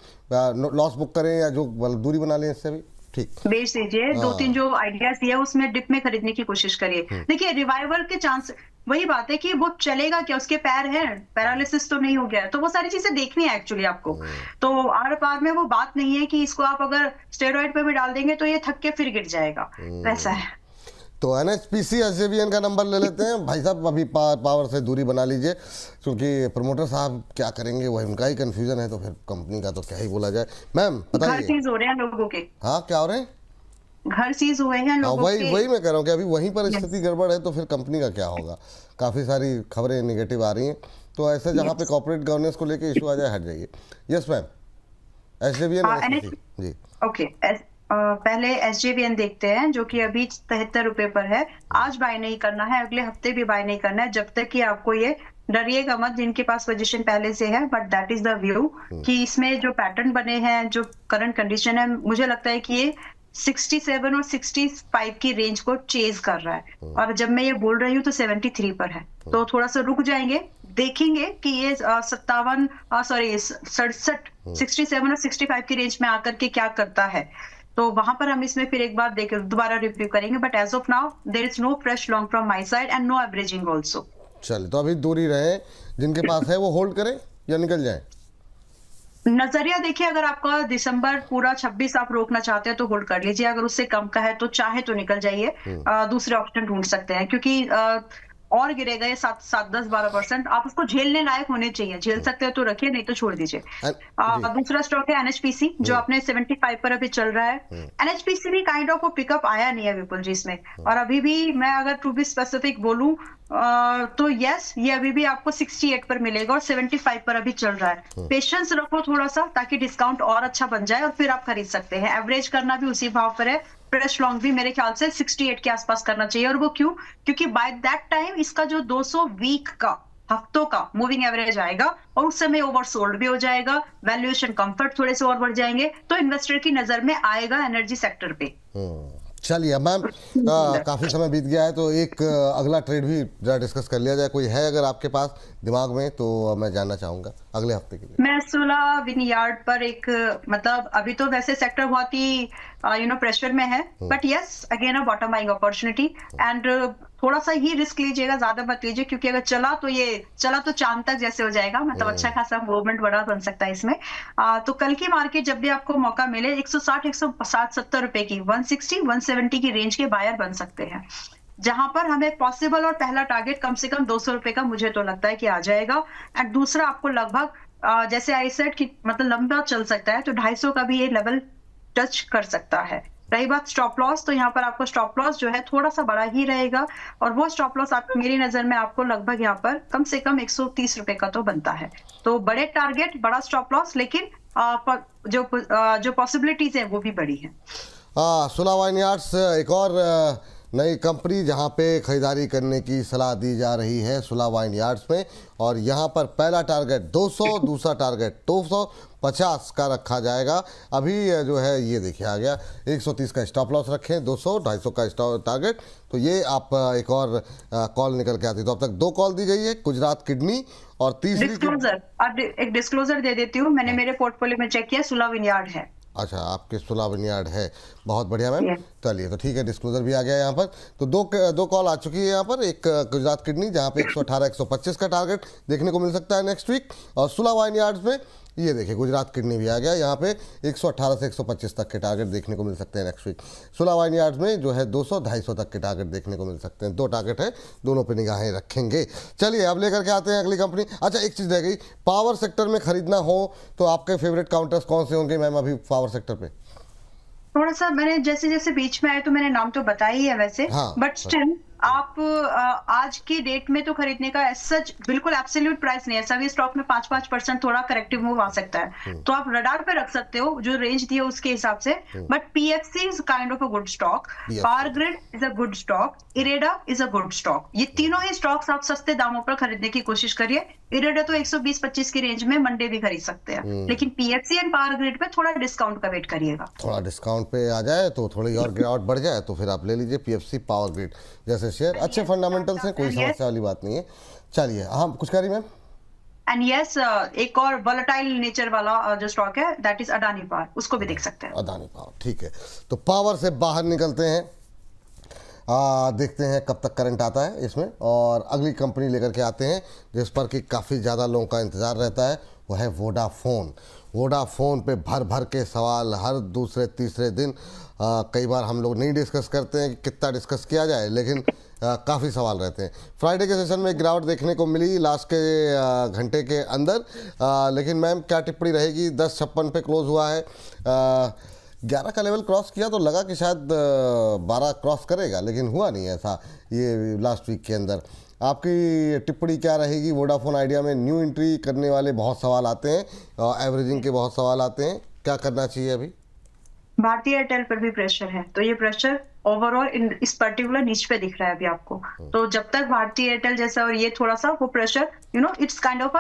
लॉस बुक करें या जो दूरी बना लें इससे भी? ठीक, बेच दीजिए। 2-3 जो आइडियाज दिया उसमें डिप में खरीदने की कोशिश करिए। देखिए रिवाइवल के चांस, वही बात है कि वो चलेगा क्या, उसके पैर हैं, पैरालिसिस तो नहीं हो गया, तो वो सारी चीजें देखनी है एक्चुअली आपको। तो आर पार में वो बात नहीं है कि इसको आप अगर स्टेरॉइड पे भी डाल देंगे तो ये थक के फिर गिर जाएगा, वैसा है। तो NHPC SJVN का नंबर ले लेते हैं भाई साहब। अभी पावर से दूरी बना लीजिए, क्योंकि प्रमोटर साहब क्या करेंगे वही उनका ही कंफ्यूजन है, तो फिर कंपनी का तो क्या ही बोला जाए। मैम बताइए। घर सीज हो रहे हैं लोगों के। हाँ क्या हो रहे हैं? घर सीज हुए हैं लोगों के। वही मैं कह रहा हूँ कि अभी वहीं पर स्थिति गड़बड़ है, तो फिर कंपनी का क्या होगा? काफ़ी सारी खबरें निगेटिव आ रही हैं, तो ऐसे जहाँ पे कॉर्पोरेट गवर्नेंस को लेके इशू आ जाए हट जाइए। यस मैम, SJVN NHPC जी। ओके, पहले SJVN देखते हैं जो कि अभी 73 रुपए पर है। आज बाय नहीं करना है, अगले हफ्ते भी बाय नहीं करना है, जब तक कि आपको ये डरिएगा मत जिनके पास पोजीशन पहले से है, but that is the view कि इसमें जो पैटर्न बने हैं, जो करंट कंडीशन है, मुझे लगता है कि ये 67 और 65 की रेंज को चेज कर रहा है। और जब मैं ये बोल रही हूँ तो 73 पर है, तो थोड़ा सा रुक जाएंगे, देखेंगे कि ये 67 और 65 की रेंज में आकर के क्या करता है, तो वहां पर हम इसमें फिर एक बार देख दोबारा रिव्यू करेंगे। But as of now there is no fresh long from my side and no averaging also. चलिए, तो अभी दूरी रहे, जिनके पास है वो होल्ड करें या निकल जाए? नजरिया देखिए, अगर आपका दिसंबर पूरा 26 आप रोकना चाहते हैं तो होल्ड कर लीजिए, अगर उससे कम का है तो चाहे तो निकल जाइए, दूसरे ऑप्शन ढूंढ सकते हैं, क्योंकि और गिरेगा ये 7-10-12%। आप उसको झेलने लायक होने चाहिए, झेल सकते हो तो रखिए, नहीं तो छोड़ दीजिए। दूसरा स्टॉक है NHPC जो अपने 75 पर अभी चल रहा है। NHPC भी काइंड ऑफ पिकअप आया नहीं है विपुल जी इसमें, और अभी भी मैं अगर टू बी स्पेसिफिक बोलूं तो यस, ये अभी भी आपको 68 पर मिलेगा और 75 पर अभी चल रहा है। पेशेंस रखो थोड़ा सा, ताकि डिस्काउंट और अच्छा बन जाए और फिर आप खरीद सकते हैं। एवरेज करना भी उसी भाव पर है, फ्रेश लॉन्ग भी मेरे ख्याल से 68 के आसपास करना चाहिए। और वो क्यों? क्योंकि बाय दैट टाइम इसका जो 200 वीक का, हफ्तों का मूविंग एवरेज आएगा और उस समय ओवरसोल्ड भी हो जाएगा, वैल्यूएशन कंफर्ट थोड़े से और बढ़ जाएंगे, तो इन्वेस्टर की नजर में आएगा एनर्जी सेक्टर पे। चलिए मैम, काफ़ी समय बीत गया है, तो एक अगला ट्रेड भी जरा डिस्कस कर लिया जाए। कोई है अगर आपके पास दिमाग में, तो मैं जानना चाहूंगा अगले हफ्ते के लिए। मैं 16 विनयार्ड पर एक, मतलब अभी तो वैसे सेक्टर बहुत ही प्रेशर में है, but yes again a bottom buying opportunity, and थोड़ा सा ही रिस्क लीजिएगा, ज्यादा मत लीजिए, क्योंकि अगर चला तो चांद तक जैसे हो जाएगा, मतलब अच्छा खासा मूवमेंट बड़ा बन सकता है इसमें। तो कल की मार्केट जब भी आपको मौका मिले 160, 160-70 रुपए की, 160, 170 की रेंज के बायर बन सकते हैं, जहां पर हमें पॉसिबल और पहला टारगेट कम से कम 200 रुपए का मुझे तो लगता है कि आ जाएगा। एंड दूसरा आपको लगभग जैसे आई सेड कि मतलब लंबा चल सकता है, तो 250 का भी ये लेवल टच कर सकता है। रही बात स्टॉप लॉस, तो यहाँ पर आपको स्टॉप लॉस जो है थोड़ा सा बड़ा ही रहेगा, और वो स्टॉप लॉस आप मेरी नजर में आपको लगभग यहाँ पर कम से कम 130 रुपए का तो बनता है। तो बड़े टारगेट, बड़ा स्टॉप लॉस, लेकिन जो पॉसिबिलिटीज है वो भी बड़ी है। सुला वाइनयार्ड्स एक और नई कंपनी जहां पे खरीदारी करने की सलाह दी जा रही है सुला वाइनयार्ड्स में, और यहां पर पहला टारगेट 200, दूसरा टारगेट 250 का रखा जाएगा। अभी जो है ये देखिए आ गया, 130 का स्टॉप लॉस रखें, 200, 250 का टारगेट। तो ये आप एक और कॉल निकल के आती, तो अब तक 2 कॉल दी गई है, गुजरात किडनी और तीसरी डिस्क्लोजर। अब एक डिस्क्लोजर दे देती हूँ, मैंने मेरे पोर्टफोलियो में चेक किया, सुला विनयार्ड है। अच्छा, आपके सुला विनयार्ड है, बहुत बढ़िया मैम। चलिए, तो ठीक है, डिस्क्लोजर भी आ गया यहाँ पर। तो दो कॉल आ चुकी है यहाँ पर, एक गुजरात किडनी जहाँ पे 118, 125 का टारगेट देखने को मिल सकता है नेक्स्ट वीक, और सुला वाइनयार्ड्स में ये देखिए गुजरात किडनी भी आ गया, यहाँ पे 118 से 125 तक के टारगेट देखने को मिल सकते हैं नेक्स्ट वीक। सुला वाइनयार्ड्स में जो है 200, 250 तक के टारगेट देखने को मिल सकते हैं। 2 टारगेट है, दोनों पे निगाहें रखेंगे। चलिए अब लेकर के आते हैं अगली कंपनी। अच्छा, एक चीज़ रह गई, पावर सेक्टर में खरीदना हो तो आपके फेवरेट काउंटर्स कौन से होंगे मैम अभी पावर सेक्टर पे? थोड़ा सा मैंने जैसे जैसे बीच में आए तो मैंने नाम तो बताया ही है वैसे, बट स्टिल आप आज की डेट में तो खरीदने का सच बिल्कुल एब्सोल्यूट प्राइस नहीं है। सभी स्टॉक में 5-5% थोड़ा करेक्टिव मूव आ सकता है, तो आप रडार पे रख सकते हो जो रेंज दी है उसके हिसाब से। But PFC is kind of a good stock, power grid is a good stock, IREDA is a good stock. ये तीनों ही स्टॉक्स आप सस्ते दामों पर खरीदने की कोशिश करिए। इरेडा तो 120-25 की रेंज में मंडे भी खरीद सकते हैं, लेकिन PFC एंड पावर ग्रिड पे थोड़ा डिस्काउंट का वेट करिएगा। थोड़ा डिस्काउंट पे आ जाए तो थोड़ी और गिरावट बढ़ जाए तो फिर आप ले लीजिए PFC, पावर ग्रिड जैसे शेयर। अच्छे फंडामेंटल्स हैं, कोई समस्या वाली बात नहीं है। चलिए, हाँ कुछ कह रही मैम? एंड यस, एक और वोलेटाइल नेचर वाला जो स्टॉक है दैट इज अडानी पावर, उसको भी देख सकते हैं। अडानी पावर, ठीक है। तो पावर से बाहर निकलते हैं, देखते हैं कब तक करंट आता है इसमें, और अगली कंपनी लेकर के आते हैं जिस पर कि काफ़ी ज़्यादा लोगों का इंतज़ार रहता है, वो है वोडाफोन। वोडाफोन पे भर भर के सवाल हर दूसरे तीसरे दिन, कई बार हम लोग नहीं डिस्कस करते हैं कि कितना डिस्कस किया जाए, लेकिन काफ़ी सवाल रहते हैं। फ्राइडे के सेशन में एक गिरावट देखने को मिली लास्ट के घंटे के अंदर, लेकिन मैम क्या टिप्पणी रहेगी? 10.56 पे क्लोज हुआ है, 11 का लेवल क्रॉस किया तो लगा कि शायद 12 क्रॉस करेगा, लेकिन हुआ नहीं ऐसा ये लास्ट वीक के अंदर। आपकी टिप्पणी क्या रहेगी? वोडाफोन आइडिया में न्यू एंट्री करने वाले बहुत सवाल आते हैं, एवरेजिंग के बहुत सवाल आते हैं, क्या करना चाहिए अभी? भारतीय एयरटेल पर भी प्रेशर है, तो ये प्रेशर ओवरऑल इस पर्टिकुलर निच पे दिख रहा है अभी आपको। तो जब तक भारतीय एयरटेल जैसा और ये थोड़ा सा वो प्रेशर इट्स काइंड ऑफ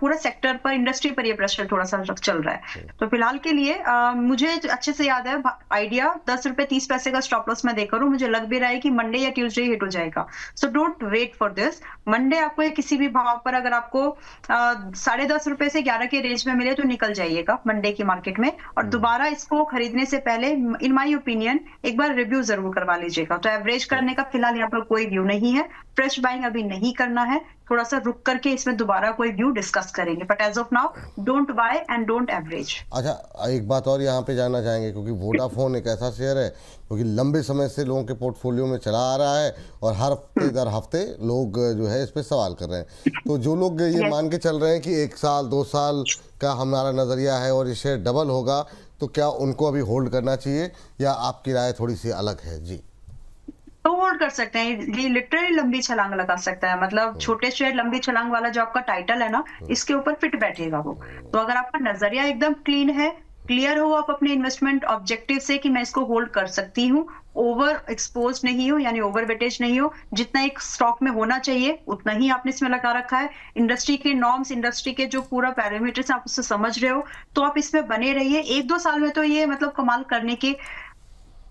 पूरा सेक्टर पर, इंडस्ट्री पर ये प्रेशर थोड़ा सा चल रहा है। तो फिलहाल के लिए मुझे अच्छे से याद है आइडिया 10 रुपए 30 पैसे का स्टॉप लॉस मैं देकर मुझे लग भी रहा है कि मंडे या ट्यूसडे हिट हो जाएगा। So don't wait for this. Monday आपको किसी भी भाव पर अगर आपको 10.5 रुपए से 11 के रेंज में मिले तो निकल जाइएगा मंडे की मार्केट में, और दोबारा इसको खरीदने से पहले इन माय ओपिनियन एक बार रिव्यू जरूर करवा लीजिएगा। तो एवरेज करने का फिलहाल यहाँ पर कोई व्यू नहीं है, फ्रेश बाइंग अभी नहीं करना है, थोड़ा सा रुक करके इसमें दोबारा कोई व्यू डिस्कस करेंगे, but as of now don't buy and don't average. अच्छा, एक बात और यहाँ पे जानना चाहेंगे, क्योंकि वोडाफोन एक ऐसा शेयर है क्योंकि लंबे समय से लोगों के पोर्टफोलियो में चला आ रहा है और हर हफ्ते दर हफ्ते लोग जो है इस पे सवाल कर रहे हैं। तो जो लोग ये मान के चल रहे हैं कि 1 साल 2 साल का हमारा नज़रिया है और ये शेयर डबल होगा, तो क्या उनको अभी होल्ड करना चाहिए या आपकी राय थोड़ी सी अलग है? जी, तो होल्ड कर सकते हैं, ये लिटरली लंबी छलांग लगा सकता है। मतलब छोटे शेयर लंबी छलांग वाला जो आपका टाइटल है ना, इसके ऊपर फिट बैठेगा वो। तो अगर आपका नजरिया एकदम क्लीन है, क्लियर हो आप अपने इन्वेस्टमेंट ऑब्जेक्टिव से कि मैं इसको होल्ड कर सकती हूँ, ओवर एक्सपोज नहीं हो यानी ओवर वेटेज नहीं हो, जितना एक स्टॉक में होना चाहिए उतना ही आपने इसमें लगा रखा है, इंडस्ट्री के नॉर्म्स, इंडस्ट्री के जो पूरा पैरामीटर्स आप उससे समझ रहे हो, तो आप इसमें बने रहिए। 1-2 साल में तो ये मतलब कमाल करने के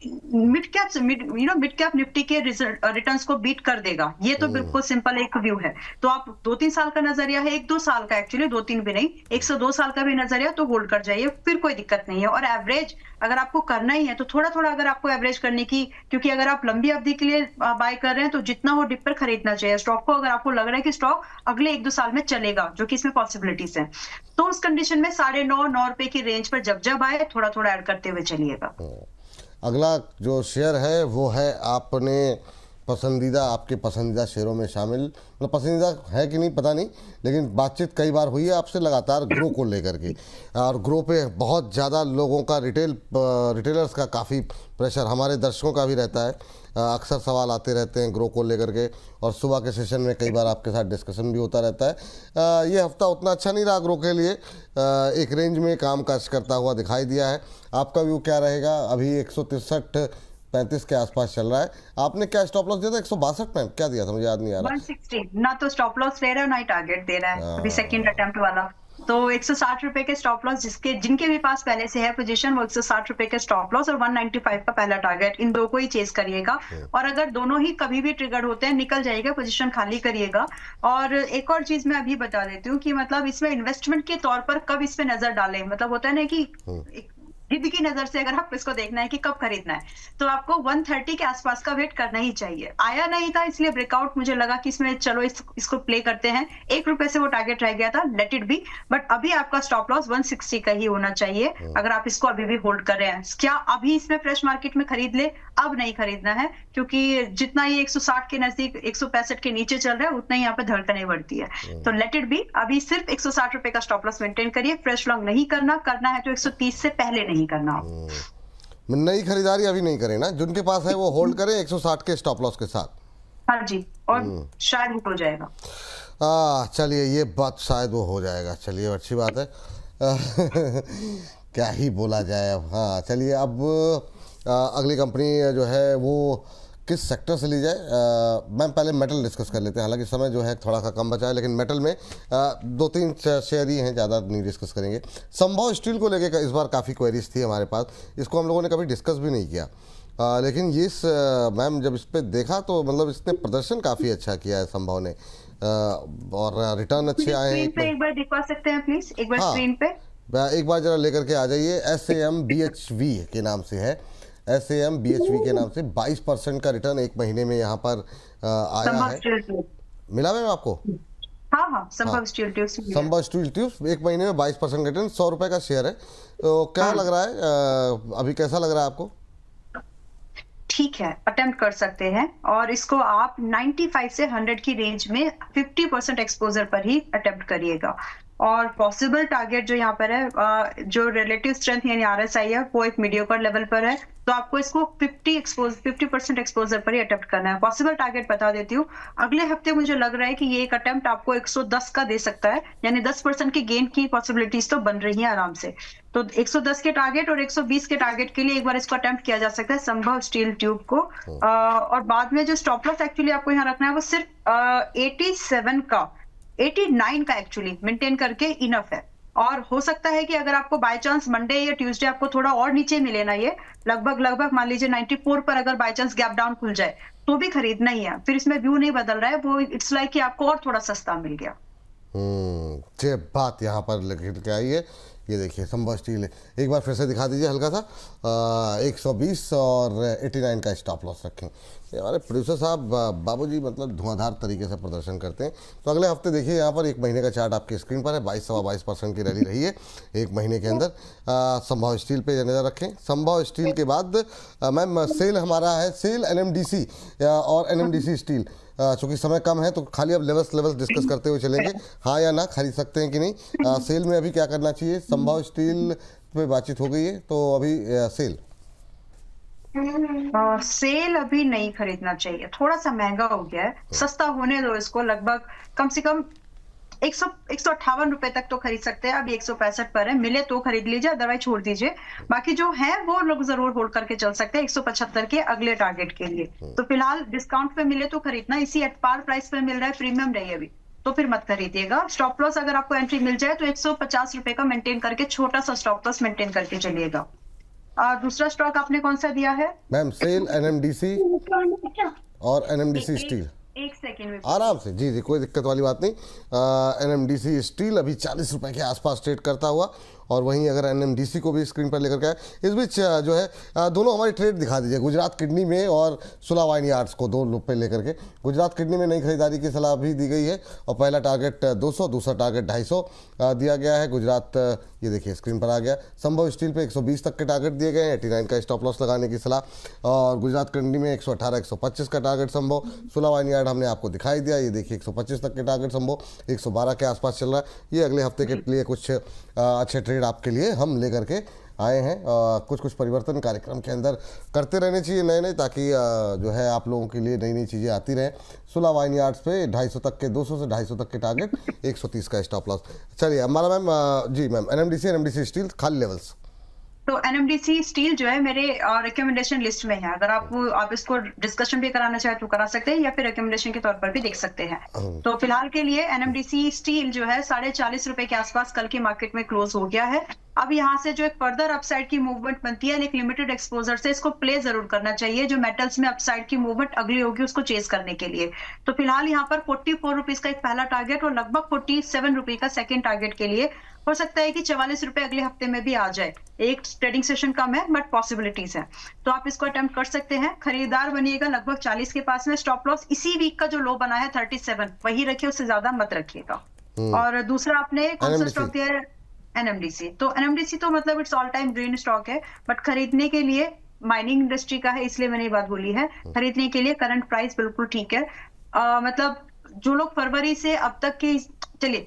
मिड कैप निफ्टी के रिटर्न्स को बीट कर देगा, ये तो बिल्कुल सिंपल एक व्यू है। तो आप 2-3 साल का नजरिया है, 1-2 साल का, एक्चुअली 2-3 भी नहीं, 102 साल का भी नजरिया, तो होल्ड कर जाइए, फिर कोई दिक्कत नहीं है। और एवरेज अगर आपको करना ही है तो थोड़ा थोड़ा अगर आपको एवरेज करने की, क्योंकि अगर आप लंबी अवधि के लिए बाय कर रहे हैं तो जितना हो डिप पर खरीदना चाहिए स्टॉक को, अगर आपको लग रहा है कि स्टॉक अगले 1-2 साल में चलेगा, जो कि इसमें पॉसिबिलिटीज है, तो उस कंडीशन में 9.5-9 रुपए की रेंज पर जब जब आए थोड़ा थोड़ा ऐड करते हुए चलिएगा। अगला जो शेयर है वो है आपने पसंदीदा, आपके पसंदीदा शेयरों में शामिल, मतलब पसंदीदा है कि नहीं पता नहीं, लेकिन बातचीत कई बार हुई है आपसे लगातार ग्रो को लेकर के, और ग्रो पे बहुत ज़्यादा लोगों का रिटेलर्स का काफ़ी प्रेशर, हमारे दर्शकों का भी रहता है, अक्सर सवाल आते रहते हैं ग्रो को लेकर के, और सुबह के सेशन में कई बार आपके साथ डिस्कशन भी होता रहता है। ये हफ्ता उतना अच्छा नहीं रहा ग्रो के लिए, एक रेंज में काम काज करता हुआ दिखाई दिया है। आपका व्यू क्या रहेगा? अभी 163-35 के आसपास चल रहा है। आपने क्या स्टॉप लॉस दिया था? 162 में क्या दिया था, मुझे याद नहीं आ रहा। 160 ना तो स्टॉप लॉस ले रहा है ना ही टारगेट दे रहा है अभी सेकंड अटेम्प्ट वाला। तो 160 रुपए के स्टॉप लॉस जिनके भी पास पहले से है पोजीशन, वो 160 रुपए के स्टॉप लॉस और 195 का पहला टारगेट, इन दो को ही चेस करिएगा। और अगर दोनों ही कभी भी ट्रिगर होते हैं निकल जाइएगा, पोजीशन खाली करिएगा। और एक और चीज मैं अभी बता देती हूँ कि मतलब इसमें इन्वेस्टमेंट के तौर पर कब इस पे नजर डालें, मतलब होता है ना कि जिद की नजर से अगर आपको इसको देखना है कि कब खरीदना है, तो आपको 130 के आसपास का वेट करना ही चाहिए। आया नहीं था इसलिए ब्रेकआउट, मुझे लगा कि इसमें चलो इसको प्ले करते हैं, 1 रुपए से वो टारगेट रह गया था, लेट इट बी। बट अभी आपका स्टॉप लॉस 160 का ही होना चाहिए अगर आप इसको अभी भी होल्ड कर रहे हैं। क्या अभी इसमें फ्रेश मार्केट में खरीद ले? अब नहीं खरीदना है, क्योंकि जितना ये 160 के नजदीक 165 के नीचे चल रहा है उतना ही यहाँ पे धड़कने बढ़ती है। तो लेट इट बी, अभी सिर्फ 160 रुपए का स्टॉप लॉस मेंटेन करिए, फ्रेश लॉन्ग नहीं करना है तो 130 से पहले नहीं करना। नई खरीदारी अभी नहीं करें ना, जिनके पास है वो होल्ड करें 160 के स्टॉप लॉस के साथ। हाँ जी, और शायद हिट हो जाएगा। चलिए, ये बात शायद वो हो जाएगा, चलिए अच्छी बात है। क्या ही बोला जाए अब। हाँ चलिए, अब अगली कंपनी जो है वो किस सेक्टर से ली जाए? मैम पहले मेटल डिस्कस कर लेते हैं, हालांकि समय जो है थोड़ा सा कम बचा है, लेकिन मेटल में 2-3 शेयर ही हैं, ज़्यादा नहीं डिस्कस करेंगे। संभव स्टील को लेकर इस बार काफ़ी क्वेरीज थी हमारे पास, इसको हम लोगों ने कभी डिस्कस भी नहीं किया, लेकिन ये मैम जब इस पर देखा तो मतलब इसने प्रदर्शन काफ़ी अच्छा किया है संभव ने, और रिटर्न अच्छे आए हैं। एक बार दिखवा सकते हैं प्लीज, एक बार स्क्रीन पे एक बार जरा लेकर के आ जाइए। SAM BHV के नाम से है, SAM BHV के नाम से 22% का रिटर्न एक महीने में यहाँ पर आया है। मिला मैम आपको? हाँ, संभव स्टील ट्यूब्स, संभव स्टील ट्यूब्स एक महीने में 22% रिटर्न, 100 रुपए का शेयर है। तो क्या लग रहा है अभी, कैसा लग रहा है आपको? ठीक है, अटेम्प्ट कर सकते हैं, और इसको आप 95 से 100 की रेंज में 50% एक्सपोजर पर ही अटेम्प्ट करिएगा। और पॉसिबल टारगेट जो यहाँ पर है, जो रिलेटिव स्ट्रेंथ यानी आरएसआई है वो एक मीडियोकर लेवल पर है, तो आपको इसको 50% एक्सपोजर पर ही अटेम्प्ट करना है। पॉसिबल टारगेट बता देती हूँ, अगले हफ्ते मुझे लग रहा है कि ये एक अटेम्प्ट आपको 110 का दे सकता है, यानी 10% की गेन की पॉसिबिलिटीज तो बन रही है आराम से। तो 110 के टारगेट और 120 के टारगेट के लिए एक बार इसको अटेम्प्ट किया जा सकता है संभव स्टील ट्यूब को। और बाद में जो स्टॉप लॉस एक्चुअली आपको यहाँ रखना है वो सिर्फ 89 का एक्चुअली मेंटेन करके इनफ है। और हो सकता है कि अगर आपको बाय चांस मंडे या ट्यूसडे आपको थोड़ा और नीचे मिले ना, ये लगभग मान लीजिए 94 पर अगर बाय चांस गैप डाउन खुल जाए तो भी खरीदना ही है, फिर इसमें व्यू नहीं बदल रहा है, वो इट्स लाइक कि आपको और थोड़ा सस्ता मिल गया। ये बात यहाँ पर लिख के आई है। ये देखिए संभव स्टील है, एक बार फिर से दिखा दीजिए हल्का सा। 120 और 89 का स्टॉप लॉस रखें। ये हमारे प्रोड्यूसर साहब बाबूजी मतलब धुआंधार तरीके से प्रदर्शन करते हैं। तो अगले हफ्ते देखिए यहाँ पर एक महीने का चार्ट आपकी स्क्रीन पर है, 22-22% की रैली रही है एक महीने के अंदर। संभव स्टील पे नज़र रखें। संभव स्टील के बाद मैम सेल हमारा है, सेल एनएमडीसी और एनएमडीसी स्टील। चूँकि समय कम है तो खाली अब लेवल्स डिस्कस करते हुए चलेंगे, हाँ या ना खरीद सकते हैं कि नहीं। सेल में अभी क्या करना चाहिए? संभव स्टील पे बातचीत हो गई है तो अभी सेल सेल अभी नहीं खरीदना चाहिए, थोड़ा सा महंगा हो गया है, सस्ता होने दो इसको। लगभग कम से कम 158 रुपए तक तो खरीद सकते हैं, अभी 165 पर है, मिले तो खरीद लीजिए, अदरवाइज छोड़ दीजिए। बाकी जो है वो लोग जरूर होल्ड करके चल सकते हैं 175 के अगले टारगेट के लिए। तो फिलहाल डिस्काउंट पे मिले तो खरीदना, इसी एट पार प्राइस पे मिल रहा है, प्रीमियम नहीं अभी तो फिर मत खरीदिएगा। स्टॉप लॉस अगर आपको एंट्री मिल जाए तो 150 रुपए का मेंटेन करके छोटा सा स्टॉप लॉस मेंटेन करके चलिएगा। दूसरा स्टॉक आपने कौन सा दिया है मैम? सेल, एनएमडीसी और एनएमडीसी स्टील। एक सेकेंड में आराम से, जी जी कोई दिक्कत वाली बात नहीं। एनएमडीसी स्टील अभी 40 रुपए के आसपास ट्रेड करता हुआ, और वहीं अगर एनएमडीसी को भी स्क्रीन पर लेकर के आए। इस बीच जो है दोनों हमारी ट्रेड दिखा दीजिए, गुजरात किडनी में और सुला वाइन यार्ड्स को दो रुपये लेकर के। गुजरात किडनी में नई खरीदारी की सलाह भी दी गई है और पहला टारगेट 200, दूसरा टारगेट 250 दिया गया है। गुजरात ये देखिए स्क्रीन पर आ गया। संभव स्टील पे 120 तक के टारगेट दिए गए हैं, 89 का स्टॉप लॉस लगाने की सलाह। और गुजरात किडनी में 118, 125 का टारगेट संभव। सुला वाइन यार्ड हमने आपको दिखाई दिया, ये देखिए 125 तक के टारगेट संभव, 112 के आसपास चल रहा है। ये अगले हफ्ते के लिए कुछ अच्छे ट्रेड आपके लिए हम लेकर के आए हैं। कुछ परिवर्तन कार्यक्रम के अंदर करते रहने चाहिए नए, ताकि जो है आप लोगों के लिए नई नई चीज़ें आती रहें। सुला वाइन यार्ड्स पे 250 तक के, 200 से 250 तक के टारगेट, 130 का स्टॉप लॉस। चलिए हमारा मैम, जी मैम, एनएमडीसी स्टील खाली लेवल्स। तो एनएमडीसी स्टील जो है मेरे रिकमेंडेशन लिस्ट में है, अगर आप इसको डिस्कशन भी कराना चाहे तो करा सकते हैं, या फिर रिकमेंडेशन के तौर पर भी देख सकते हैं। तो फिलहाल के लिए एनएमडीसी स्टील जो है 40.5 रुपए के आसपास कल की मार्केट में क्लोज हो गया है। अब यहाँ से जो एक फर्दर अपसाइड की मूवमेंट बनती है, एक लिमिटेड एक्सपोजर से इसको प्ले जरूर करना चाहिए, जो मेटल्स में अपसाइड की मूवमेंट अगली होगी उसको चेस करने के लिए। तो फिलहाल यहाँ पर 44 रुपीज का एक पहला टारगेट और लगभग 47 रुपए का सेकंड टारगेट के लिए। हो सकता है कि 44 रुपए अगले हफ्ते में भी आ जाए, एक ट्रेडिंग सेशन कम है बट पॉसिबिलिटीज है, तो आप इसको अटेम्प्ट कर सकते हैं। खरीदार बनिएगा लगभग 40 के पास में। स्टॉप लॉस इसी वीक का जो लो बना है 37 वही रखिए, उससे ज्यादा मत रखिएगा। और दूसरा आपने कौन सा स्टॉक दिया है? एनएमडीसी। तो एनएमडीसी तो मतलब it's all time green stock है, बट खरीदने के लिए माइनिंग इंडस्ट्री का है इसलिए मैंने ये बात बोली है। खरीदने के लिए करंट प्राइस बिल्कुल ठीक है। मतलब जो लोग फरवरी से अब तक के, चलिए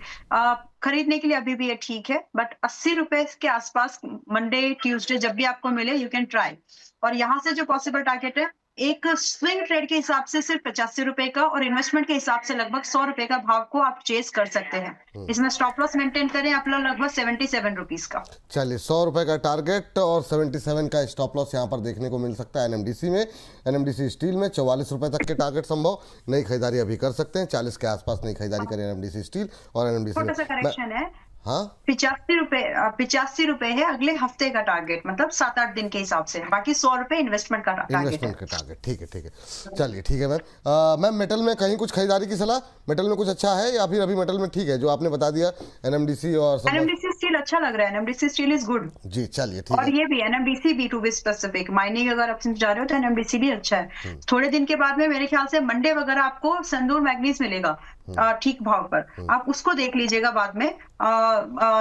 खरीदने के लिए अभी भी ये ठीक है, बट 80 रुपए के आसपास मंडे ट्यूसडे जब भी आपको मिले यू कैन ट्राई। और यहाँ से जो पॉसिबल टारगेट है, एक स्विंग ट्रेड के हिसाब से सिर्फ 85 रुपए का और इन्वेस्टमेंट के हिसाब से लगभग 100 रुपए का भाव को आप चेस कर सकते हैं। इसमें स्टॉप लॉस मेंटेन करें अपना लगभग 77 रुपीज का। चलिए 100 रुपए का टारगेट और 77 का स्टॉप लॉस यहाँ पर देखने को मिल सकता है एनएमडीसी में। एनएमडीसी स्टील में 44 रुपए तक के टारगेट संभव, नई खरीदारी अभी कर सकते हैं। 40 के आसपास नई खरीदारी करें एनएमडीसी स्टील और एनएमडीसी में। छोटा सा करेक्शन है, हाँ 85 रुपए है अगले हफ्ते का टारगेट, मतलब 7-8 दिन के हिसाब से। बाकी 100 रुपए इन्वेस्टमेंट का टारगेट है। ठीक है। चलिए ठीक है मैम। मैम मेटल में कहीं कुछ खरीदारी की सलाह? मेटल में कुछ अच्छा है या फिर अभी मेटल में ठीक है जो आपने बता दिया? एनएमडीसी और एनएमडीसी स्टील अच्छा लग रहा है, एनएमडीसी स्टील इज गुड जी। चलिए ठीक है। और ये भी एनएमडीसी B2B स्पेसिफिक माइनिंग अगर आप जा रहे हो तो एनएमडीसी भी अच्छा है। थोड़े दिन के बाद में मेरे ख्याल से मंडे वगैरह आपको संदूर मैग्नीज मिलेगा ठीक भाव पर, आप उसको देख लीजिएगा बाद में।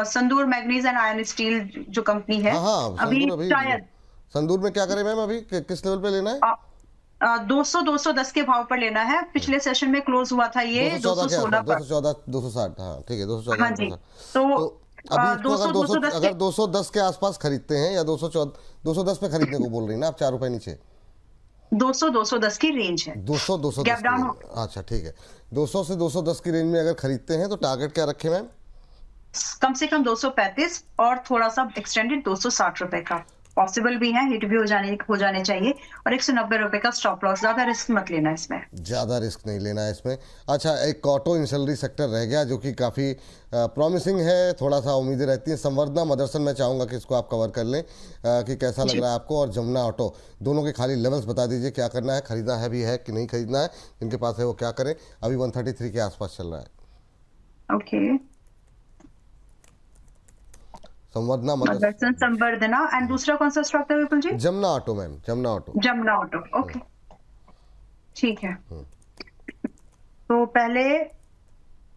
संदूर मैग्नीज एंड आयरन स्टील जो कंपनी है, हाँ, अभी शायद संदूर में क्या करें मैम? अभी किस लेवल पे लेना है? 210 के भाव पर लेना है। पिछले सेशन में क्लोज हुआ था ये 216 पर। 214 260, हाँ ठीक है 214। हाँ जी, तो अभी इसको अगर 210 अगर 210 के आसपास खरीदते हैं या 210 पे खरीदने को बोल रही ना आप, 4 रुपए नीचे 210 की रेंज है। 210 गैप डाउन। अच्छा ठीक है, 200 से 210 की रेंज में अगर खरीदते हैं तो टारगेट क्या रखे मैम? कम से कम 235 और थोड़ा सा एक्सटेंडेड 260 रुपए का पॉसिबल भी है, हिट भी हो जाने चाहिए। और 190 रुपए का स्टॉप लॉस। ज्यादा रिस्क मत लेना इसमें, ज़्यादा रिस्क नहीं लेना है इसमें। अच्छा, एक ऑटो इंसलरी सेक्टर रह गया जो कि काफ़ी प्रॉमिसिंग है, थोड़ा सा उम्मीदें रहती हैं। संवर्धना मदरसन मैं चाहूँगा कि इसको आप कवर कर लें कि कैसा लग रहा है आपको। और जमुना ऑटो, दोनों के खाली लेवल्स बता दीजिए, क्या करना है, खरीदना है भी है कि नहीं खरीदना है, जिनके पास है वो क्या करें। अभी 133 के आसपास चल रहा है। Okay, Samvardhana Motherson, Samvardhana and दूसरा कौन सा स्टॉक था Vipul ji? Jamuna auto ma'am, Jamuna auto. Jamuna auto, okay ठीक है। तो पहले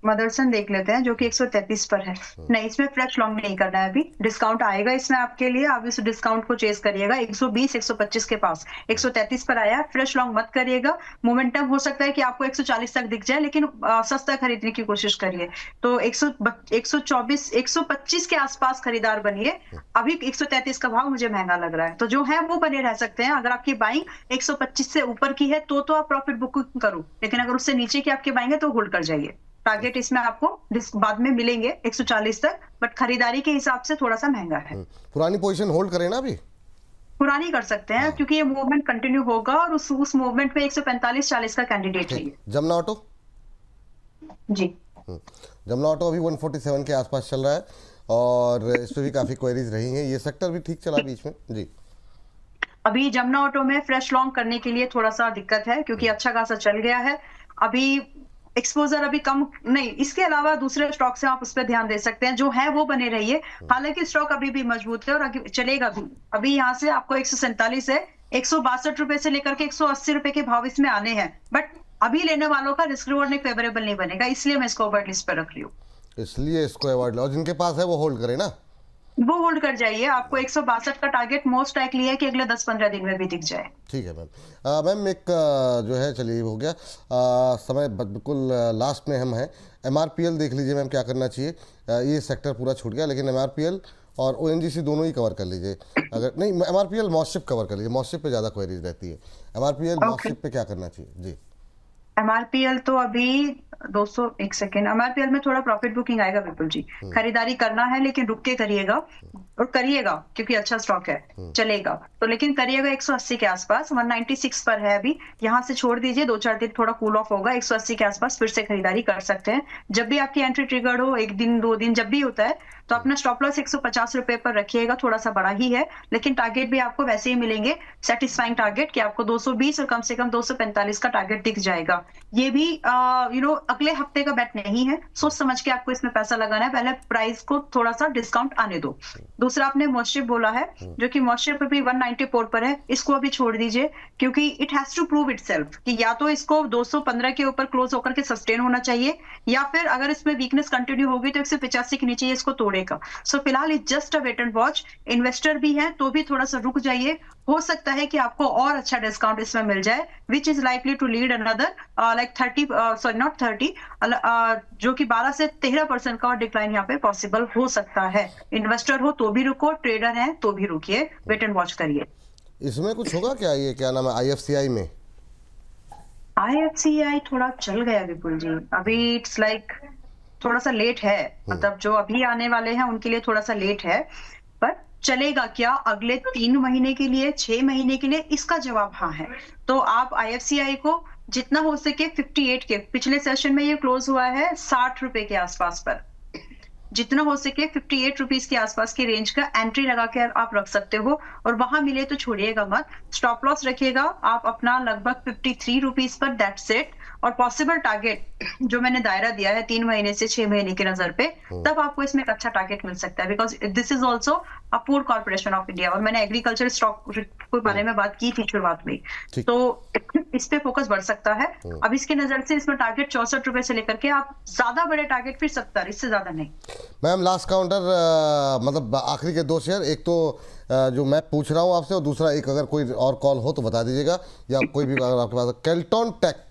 मदरसन देख लेते हैं जो कि 133 पर है। नहीं, इसमें फ्रेश लॉन्ग नहीं करना है, अभी डिस्काउंट आएगा इसमें आपके लिए, आप इस डिस्काउंट को चेस करिएगा। 120 125 के पास 133 पर आया, फ्रेश लॉन्ग मत करिएगा। मोमेंटम हो सकता है कि आपको 140 तक दिख जाए, लेकिन सस्ता खरीदने की कोशिश करिए। तो 124 125 के आसपास खरीदार बनिए। अभी 133 का भाव मुझे महंगा लग रहा है, तो जो है वो बने रह सकते हैं। अगर आपकी बाइंग 125 से ऊपर की है तो आप प्रॉफिट बुकिंग करो, लेकिन अगर उससे नीचे की आपकी बाइंग है तो होल्ड कर जाइए। टारगेट इसमें आपको बाद में मिलेंगे 140 तक, बट खरीदारी के हिसाब से थोड़ा सा महंगा है। पुरानी पोजीशन होल्ड करें ना, अभी पुरानी कर सकते हैं क्योंकि ये मूवमेंट कंटिन्यू होगा और उस मूवमेंट में 145-40 का कैंडिडेट है। जमुना ऑटो जी, जमुना ऑटो अभी 147 के आसपास चल रहा है और इस पे भी काफी क्वेरीज रही हैं। ये सेक्टर भी ठीक चला बीच में जी। अभी जमुना ऑटो में फ्रेश लॉन्ग करने के लिए थोड़ा सा दिक्कत है क्योंकि अच्छा खासा चल गया है। अभी एक्सपोजर अभी कम नहीं, इसके अलावा दूसरे स्टॉक से आप उस पर ध्यान दे सकते हैं, जो है वो बने रहिए। हालांकि स्टॉक अभी भी मजबूत है और आगे चलेगा भी। अभी यहाँ से आपको 147 है, 162 रुपए से लेकर के 180 रुपए के भाव इसमें आने हैं, बट अभी लेने वालों का रिस्क रिवॉर्ड में फेवरेबल नहीं बनेगा, इसलिए मैं इसको अवॉइड लिस्ट पर रख रही हूँ। इसलिए इसको अवॉइड लो, जिनके पास है वो होल्ड करे ना, वो होल्ड कर जाइए। आपको 162 का टारगेट मोस्ट लाइकली है कि अगले 10-15 दिन में भी दिख जाए। ठीक है मैम। मैम एक जो है, चलिए हो गया समय, बिल्कुल लास्ट में हम हैं। MRPL देख लीजिए मैम, क्या करना चाहिए। ये सेक्टर पूरा छूट गया, लेकिन MRPL और ONGC दोनों ही कवर कर लीजिए। अगर नहीं, MRPL मॉस्शिप कवर कर लीजिए, मॉस्शिप पे ज़्यादा क्वेरीज रहती है। MRPL मॉस्शिप पे क्या करना चाहिए जी? MRPL तो अभी 200, एक सेकेंड, MRPL में थोड़ा प्रॉफिट बुकिंग आएगा विपुल जी। खरीदारी करना है लेकिन रुक के करिएगा, और करिएगा क्योंकि अच्छा स्टॉक है, चलेगा तो, लेकिन करिएगा 180 के आसपास। 196 पर है अभी, यहाँ से छोड़ दीजिए, 2-4 दिन थोड़ा कूल ऑफ होगा, 180 के आसपास फिर से खरीदारी कर सकते हैं। जब भी आपकी एंट्री ट्रिगर्ड हो, 1 दिन 2 दिन जब भी होता है, तो अपना स्टॉप लॉस 150 रुपए पर रखिएगा। थोड़ा सा बड़ा ही है, लेकिन टारगेट भी आपको वैसे ही मिलेंगे, सेटिस्फाइंग टारगेट कि आपको 220 और कम से कम 245 का टारगेट दिख जाएगा। ये भी अगले हफ्ते का बेट नहीं है, सोच समझ के आपको इसमें पैसा लगाना है। पहले प्राइस को थोड़ा सा डिस्काउंट आने दो। दूसरा आपने मॉस्शिप बोला है, जो कि मॉस्शिप भी 194 पर है, इसको अभी छोड़ दीजिए क्योंकि it has to prove itself कि या तो इसको 215 के ऊपर क्लोज होकर के सस्टेन होना चाहिए, या फिर अगर इसमें वीकनेस कंटिन्यू होगी तो 185 के नीचे इसको तोड़ेगा। सो फिलहाल it just a wait and watch. Investor भी है तो भी थोड़ा सा रुक जाइए, हो सकता है कि आपको और अच्छा डिस्काउंट इसमें मिल जाए, which is likely to lead another like 30, sorry not 30, जो कि 12 से 13% का डिक्लाइन यहाँ पे पॉसिबल हो सकता है। इन्वेस्टर हो तो भी रुको, ट्रेडर है तो भी रुकिए, वेट एंड वॉच करिए। इसमें कुछ होगा क्या, ये क्या नाम है, IFCI में? IFCI थोड़ा चल गया विपुल जी, अभी इट्स लाइक थोड़ा सा लेट है, मतलब जो अभी आने वाले हैं उनके लिए थोड़ा सा लेट है, पर चलेगा क्या अगले 3 महीने के लिए, 6 महीने के लिए? इसका जवाब हाँ है। तो आप IFCI को जितना हो सके 58 के, पिछले सेशन में ये क्लोज हुआ है 60 रुपए के आसपास पर, जितना हो सके 58 रुपीज के आसपास की रेंज का एंट्री लगा के आप रख सकते हो, और वहां मिले तो छोड़िएगा मत। स्टॉप लॉस रखिएगा आप अपना लगभग 53 रुपीज पर, दैट्स इट। और पॉसिबल टारगेट जो मैंने दायरा दिया है 3 महीने से 6 महीने की नजर पे, तब आपको इसमें एक अच्छा टारगेट मिल सकता है, because this is also a poor corporation of India. और मैंने एग्रीकल्चर स्टॉक के बारे में बात की थी शुरुआत में, तो इस पे फोकस बढ़ सकता है। अब इसकी नजर से इसमें टारगेट 64 रुपए से लेकर के आप ज्यादा बड़े टारगेट फिर 70, इससे ज्यादा नहीं। मैम लास्ट काउंटर, मतलब आखिरी के 2 शेयर, एक तो जो मैं पूछ रहा हूँ आपसे, और दूसरा एक अगर कोई और कॉल हो तो बता दीजिएगा, या कोई भी अगर आपके पास। केल्टॉन टेक,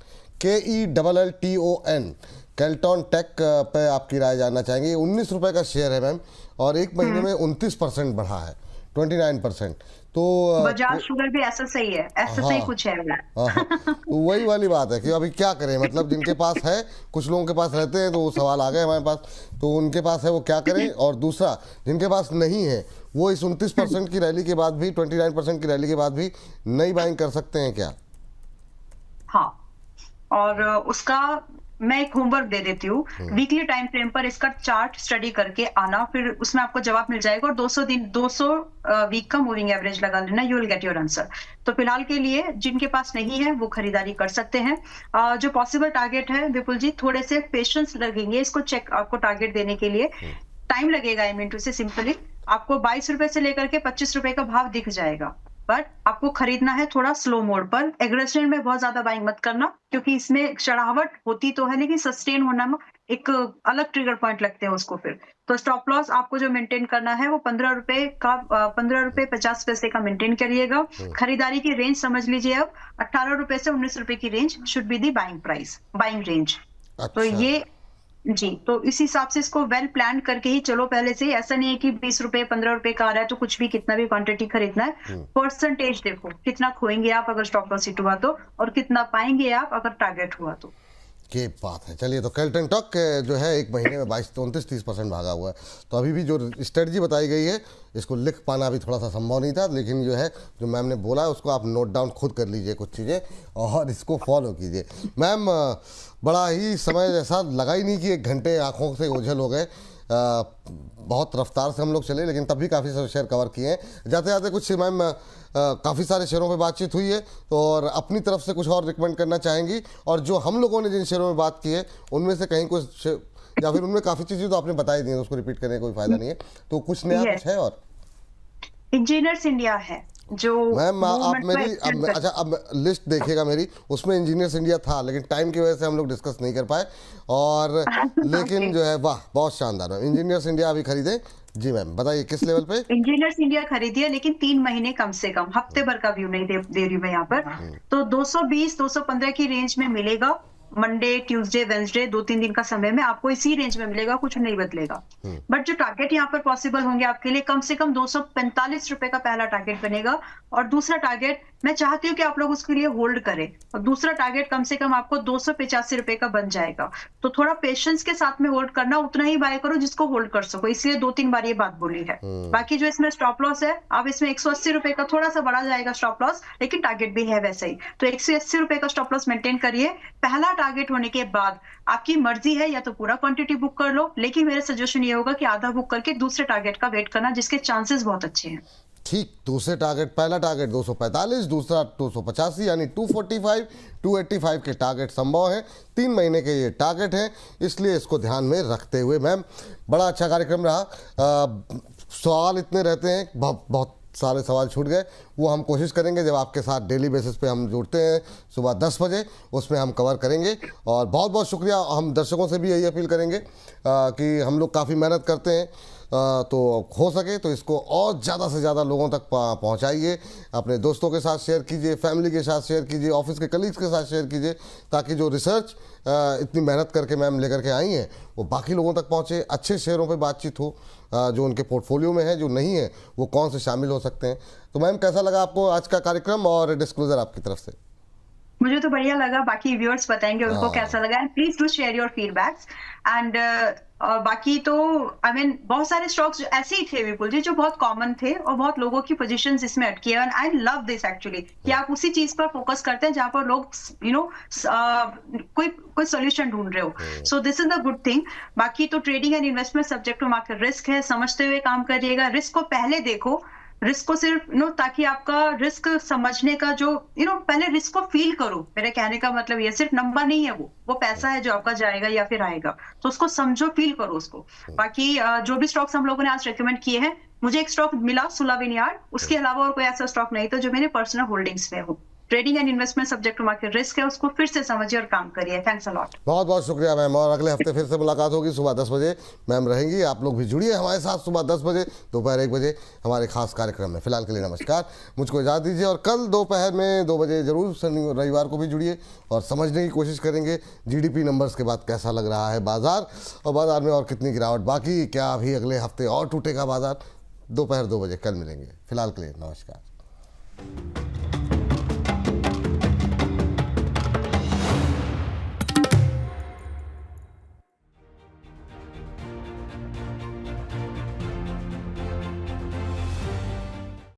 KELLTON, केल्टॉन टेक पे आपकी राय जानना चाहेंगे। 19 रुपए का शेयर है मैम, और एक महीने में 29% बढ़ा है, 29%। तो बजाज शुगर भी ऐसा सही है, ऐसा सही कुछ है। तो वही वाली बात है कि अभी क्या करें, मतलब जिनके पास है, कुछ लोगों के पास रहते हैं, तो वो सवाल आ गए हमारे पास, तो उनके पास है वो क्या करें, और दूसरा जिनके पास नहीं है वो इस 29% की रैली के बाद भी, 29% की रैली के बाद भी नई बाइंग कर सकते हैं क्या? हाँ, और उसका मैं एक होमवर्क दे देती हूँ। वीकली टाइम फ्रेम पर इसका चार्ट स्टडी करके आना, फिर उसमें आपको जवाब मिल जाएगा, और 200 वीक का मूविंग एवरेज लगा लेना, you will get your answer. तो फिलहाल के लिए जिनके पास नहीं है वो खरीदारी कर सकते हैं। जो पॉसिबल टारगेट है विपुल जी, थोड़े से पेशेंस लगेंगे इसको चेक, आपको टारगेट देने के लिए टाइम लगेगा। आई मीन टू से सिंपली आपको 22 रुपए से लेकर के 25 रुपए का भाव दिख जाएगा, बट आपको खरीदना है थोड़ा स्लो मोड पर। एग्रेशन में बहुत ज्यादा बाइंग मत करना, क्योंकि इसमें चढ़ावट होती तो है, लेकिन सस्टेन होना में एक अलग ट्रिगर पॉइंट लगते हैं उसको फिर। तो स्टॉप लॉस आपको जो मेंटेन करना है वो 15 रुपए का, 15 रुपए 50 पैसे का मेंटेन करिएगा। खरीदारी की रेंज समझ लीजिए, अब 18 रुपए से 19 रुपए की range should be the buying price, buying range. तो ये जी, तो इस हिसाब से इसको वेल प्लान करके ही चलो पहले से। ऐसा नहीं है कि 20 रुपए 15 रुपए का आ रहा है तो कुछ भी कितना भी क्वांटिटी खरीदना है। परसेंटेज देखो, कितना खोएंगे आप अगर स्टॉप लॉस हिट हुआ तो, और कितना पाएंगे आप अगर टारगेट हुआ तो। की बात है। चलिए, तो केल्टन टॉक जो है एक महीने में 22-29-30% भागा हुआ है। तो अभी भी जो स्ट्रेटजी बताई गई है, इसको लिख पाना भी थोड़ा सा संभव नहीं था, लेकिन जो है जो मैम ने बोला है उसको आप नोट डाउन खुद कर लीजिए कुछ चीज़ें, और इसको फॉलो कीजिए। मैम बड़ा ही समय जैसा लगा ही नहीं कि 1 घंटे आंखों से ओझल हो गए। बहुत रफ्तार से हम लोग चले, लेकिन तब भी काफ़ी सारे शेयर कवर किए हैं। जाते जाते कुछ मैम काफ़ी सारे शेयरों पे बातचीत हुई है, तो और अपनी तरफ से कुछ और रिकमेंड करना चाहेंगी, और जो हम लोगों ने जिन शेयरों में बात की है उनमें से कहीं कुछ, या फिर उनमें काफ़ी चीज़ें तो आपने बताई दी हैं, उसको रिपीट करने का कोई फायदा नहीं है, तो कुछ नया कुछ है? और इंजीनियर्स इंडिया है जो मैम आप मेरी अच्छा अब लिस्ट देखिएगा मेरी, उसमें इंजीनियर्स इंडिया था, लेकिन टाइम की वजह से हम लोग डिस्कस नहीं कर पाए, और लेकिन जो है वाह बहुत शानदार मैम, इंजीनियर्स इंडिया अभी खरीदें। जी मैम बताइए किस लेवल पे? इंजीनियर्स इंडिया खरीदिए, लेकिन 3 महीने कम से कम, हफ्ते भर का व्यू नहीं दे रही मैं यहाँ पर। तो 220-215 की रेंज में मिलेगा। मंडे, ट्यूसडे, वेंसडे 2-3 दिन का समय में आपको इसी रेंज में मिलेगा, कुछ नहीं बदलेगा। बट जो टारगेट यहाँ पर पॉसिबल होंगे आपके लिए, कम से कम 245 रुपए का पहला टारगेट बनेगा, और दूसरा टारगेट मैं चाहती हूँ कि आप लोग उसके लिए होल्ड करें, और दूसरा टारगेट कम से कम आपको 285 रुपए का बन जाएगा। तो थोड़ा पेशेंस के साथ में होल्ड करना, उतना ही बाय करो जिसको होल्ड कर सको, इसलिए 2-3 बार ये बात बोली है। बाकी जो इसमें स्टॉप लॉस है, अब इसमें 180 रुपए का थोड़ा सा बढ़ा जाएगा स्टॉप लॉस, लेकिन टारगेट भी है वैसे ही। तो 180 रुपए का स्टॉप लॉस मेंटेन करिए। पहला टारगेट होने के बाद आपकी मर्जी है, या तो पूरा क्वांटिटी बुक कर लो, लेकिन मेरा सजेशन ये होगा कि आधा बुक करके दूसरे टारगेट का वेट करना, जिसके चांसेस बहुत अच्छे हैं। ठीक, दूसरे टारगेट, पहला टारगेट 245, दूसरा 285, यानी 245, 285 के टारगेट संभव हैं। 3 महीने के ये टारगेट हैं, इसलिए इसको ध्यान में रखते हुए मैम बड़ा अच्छा कार्यक्रम रहा। सवाल इतने रहते हैं, बहुत सारे सवाल छूट गए, वो हम कोशिश करेंगे जब आपके साथ डेली बेसिस पे हम जुड़ते हैं सुबह 10 बजे, उसमें हम कवर करेंगे। और बहुत बहुत शुक्रिया, हम दर्शकों से भी यही अपील करेंगे कि हम लोग काफ़ी मेहनत करते हैं, तो हो सके तो इसको और ज़्यादा से ज़्यादा लोगों तक पहुंचाइए। अपने दोस्तों के साथ शेयर कीजिए, फैमिली के साथ शेयर कीजिए, ऑफिस के कलीग्स के साथ शेयर कीजिए, ताकि जो रिसर्च इतनी मेहनत करके मैम लेकर के आई हैं वो बाकी लोगों तक पहुंचे, अच्छे शेयरों पे बातचीत हो, जो उनके पोर्टफोलियो में है, जो नहीं है वो कौन से शामिल हो सकते हैं। तो मैम कैसा लगा आपको आज का कार्यक्रम और डिस्क्लोजर आपकी तरफ से? मुझे तो बढ़िया लगा, बाकी व्यूअर्स बताएंगे उनको कैसा लगा, and please do share your feedbacks. And और बाकी तो आई मीन बहुत सारे स्टॉक्स ऐसे ही थे विपुल जी, जो बहुत कॉमन थे, और बहुत लोगों की पोजीशंस इसमें अटकी है। And I love this actually, कि आप उसी चीज पर फोकस करते हैं जहां पर लोग कोई सोल्यूशन ढूंढ रहे हो। So this is the good thing. बाकी तो trading and investment subject to market risk है, समझते हुए काम करिएगा। रिस्क को पहले देखो, रिस्क को सिर्फ ताकि आपका रिस्क समझने का जो पहले रिस्क को फील करो। मेरे कहने का मतलब ये सिर्फ नंबर नहीं है, वो पैसा है जो आपका जाएगा या फिर आएगा, तो उसको समझो, फील करो उसको। बाकी जो भी स्टॉक्स हम लोगों ने आज रेकमेंड किए हैं, मुझे एक स्टॉक मिला सुला विनियार्ड, उसके अलावा और कोई ऐसा स्टॉक नहीं था जो मेरे पर्सनल होल्डिंग्स में हो। Trading and investment subject to market risk है, उसको फिर से समझिए और काम करिए। Thanks a lot. बहुत बहुत शुक्रिया मैम, और अगले हफ्ते फिर से मुलाकात होगी सुबह 10 बजे। मैम रहेंगी, आप लोग भी जुड़िए हमारे साथ सुबह 10 बजे, दोपहर 1 बजे हमारे खास कार्यक्रम में। फिलहाल के लिए नमस्कार, मुझको इजाज़त दीजिए, और कल दोपहर में 2 बजे जरूर रविवार को भी जुड़िए और समझने की कोशिश करेंगे जीडीपी नंबर्स के बाद कैसा लग रहा है बाजार, और बाजार में और कितनी गिरावट बाकी, क्या अभी अगले हफ्ते और टूटेगा बाजार। दोपहर 2 बजे कल मिलेंगे। फिलहाल के लिए नमस्कार।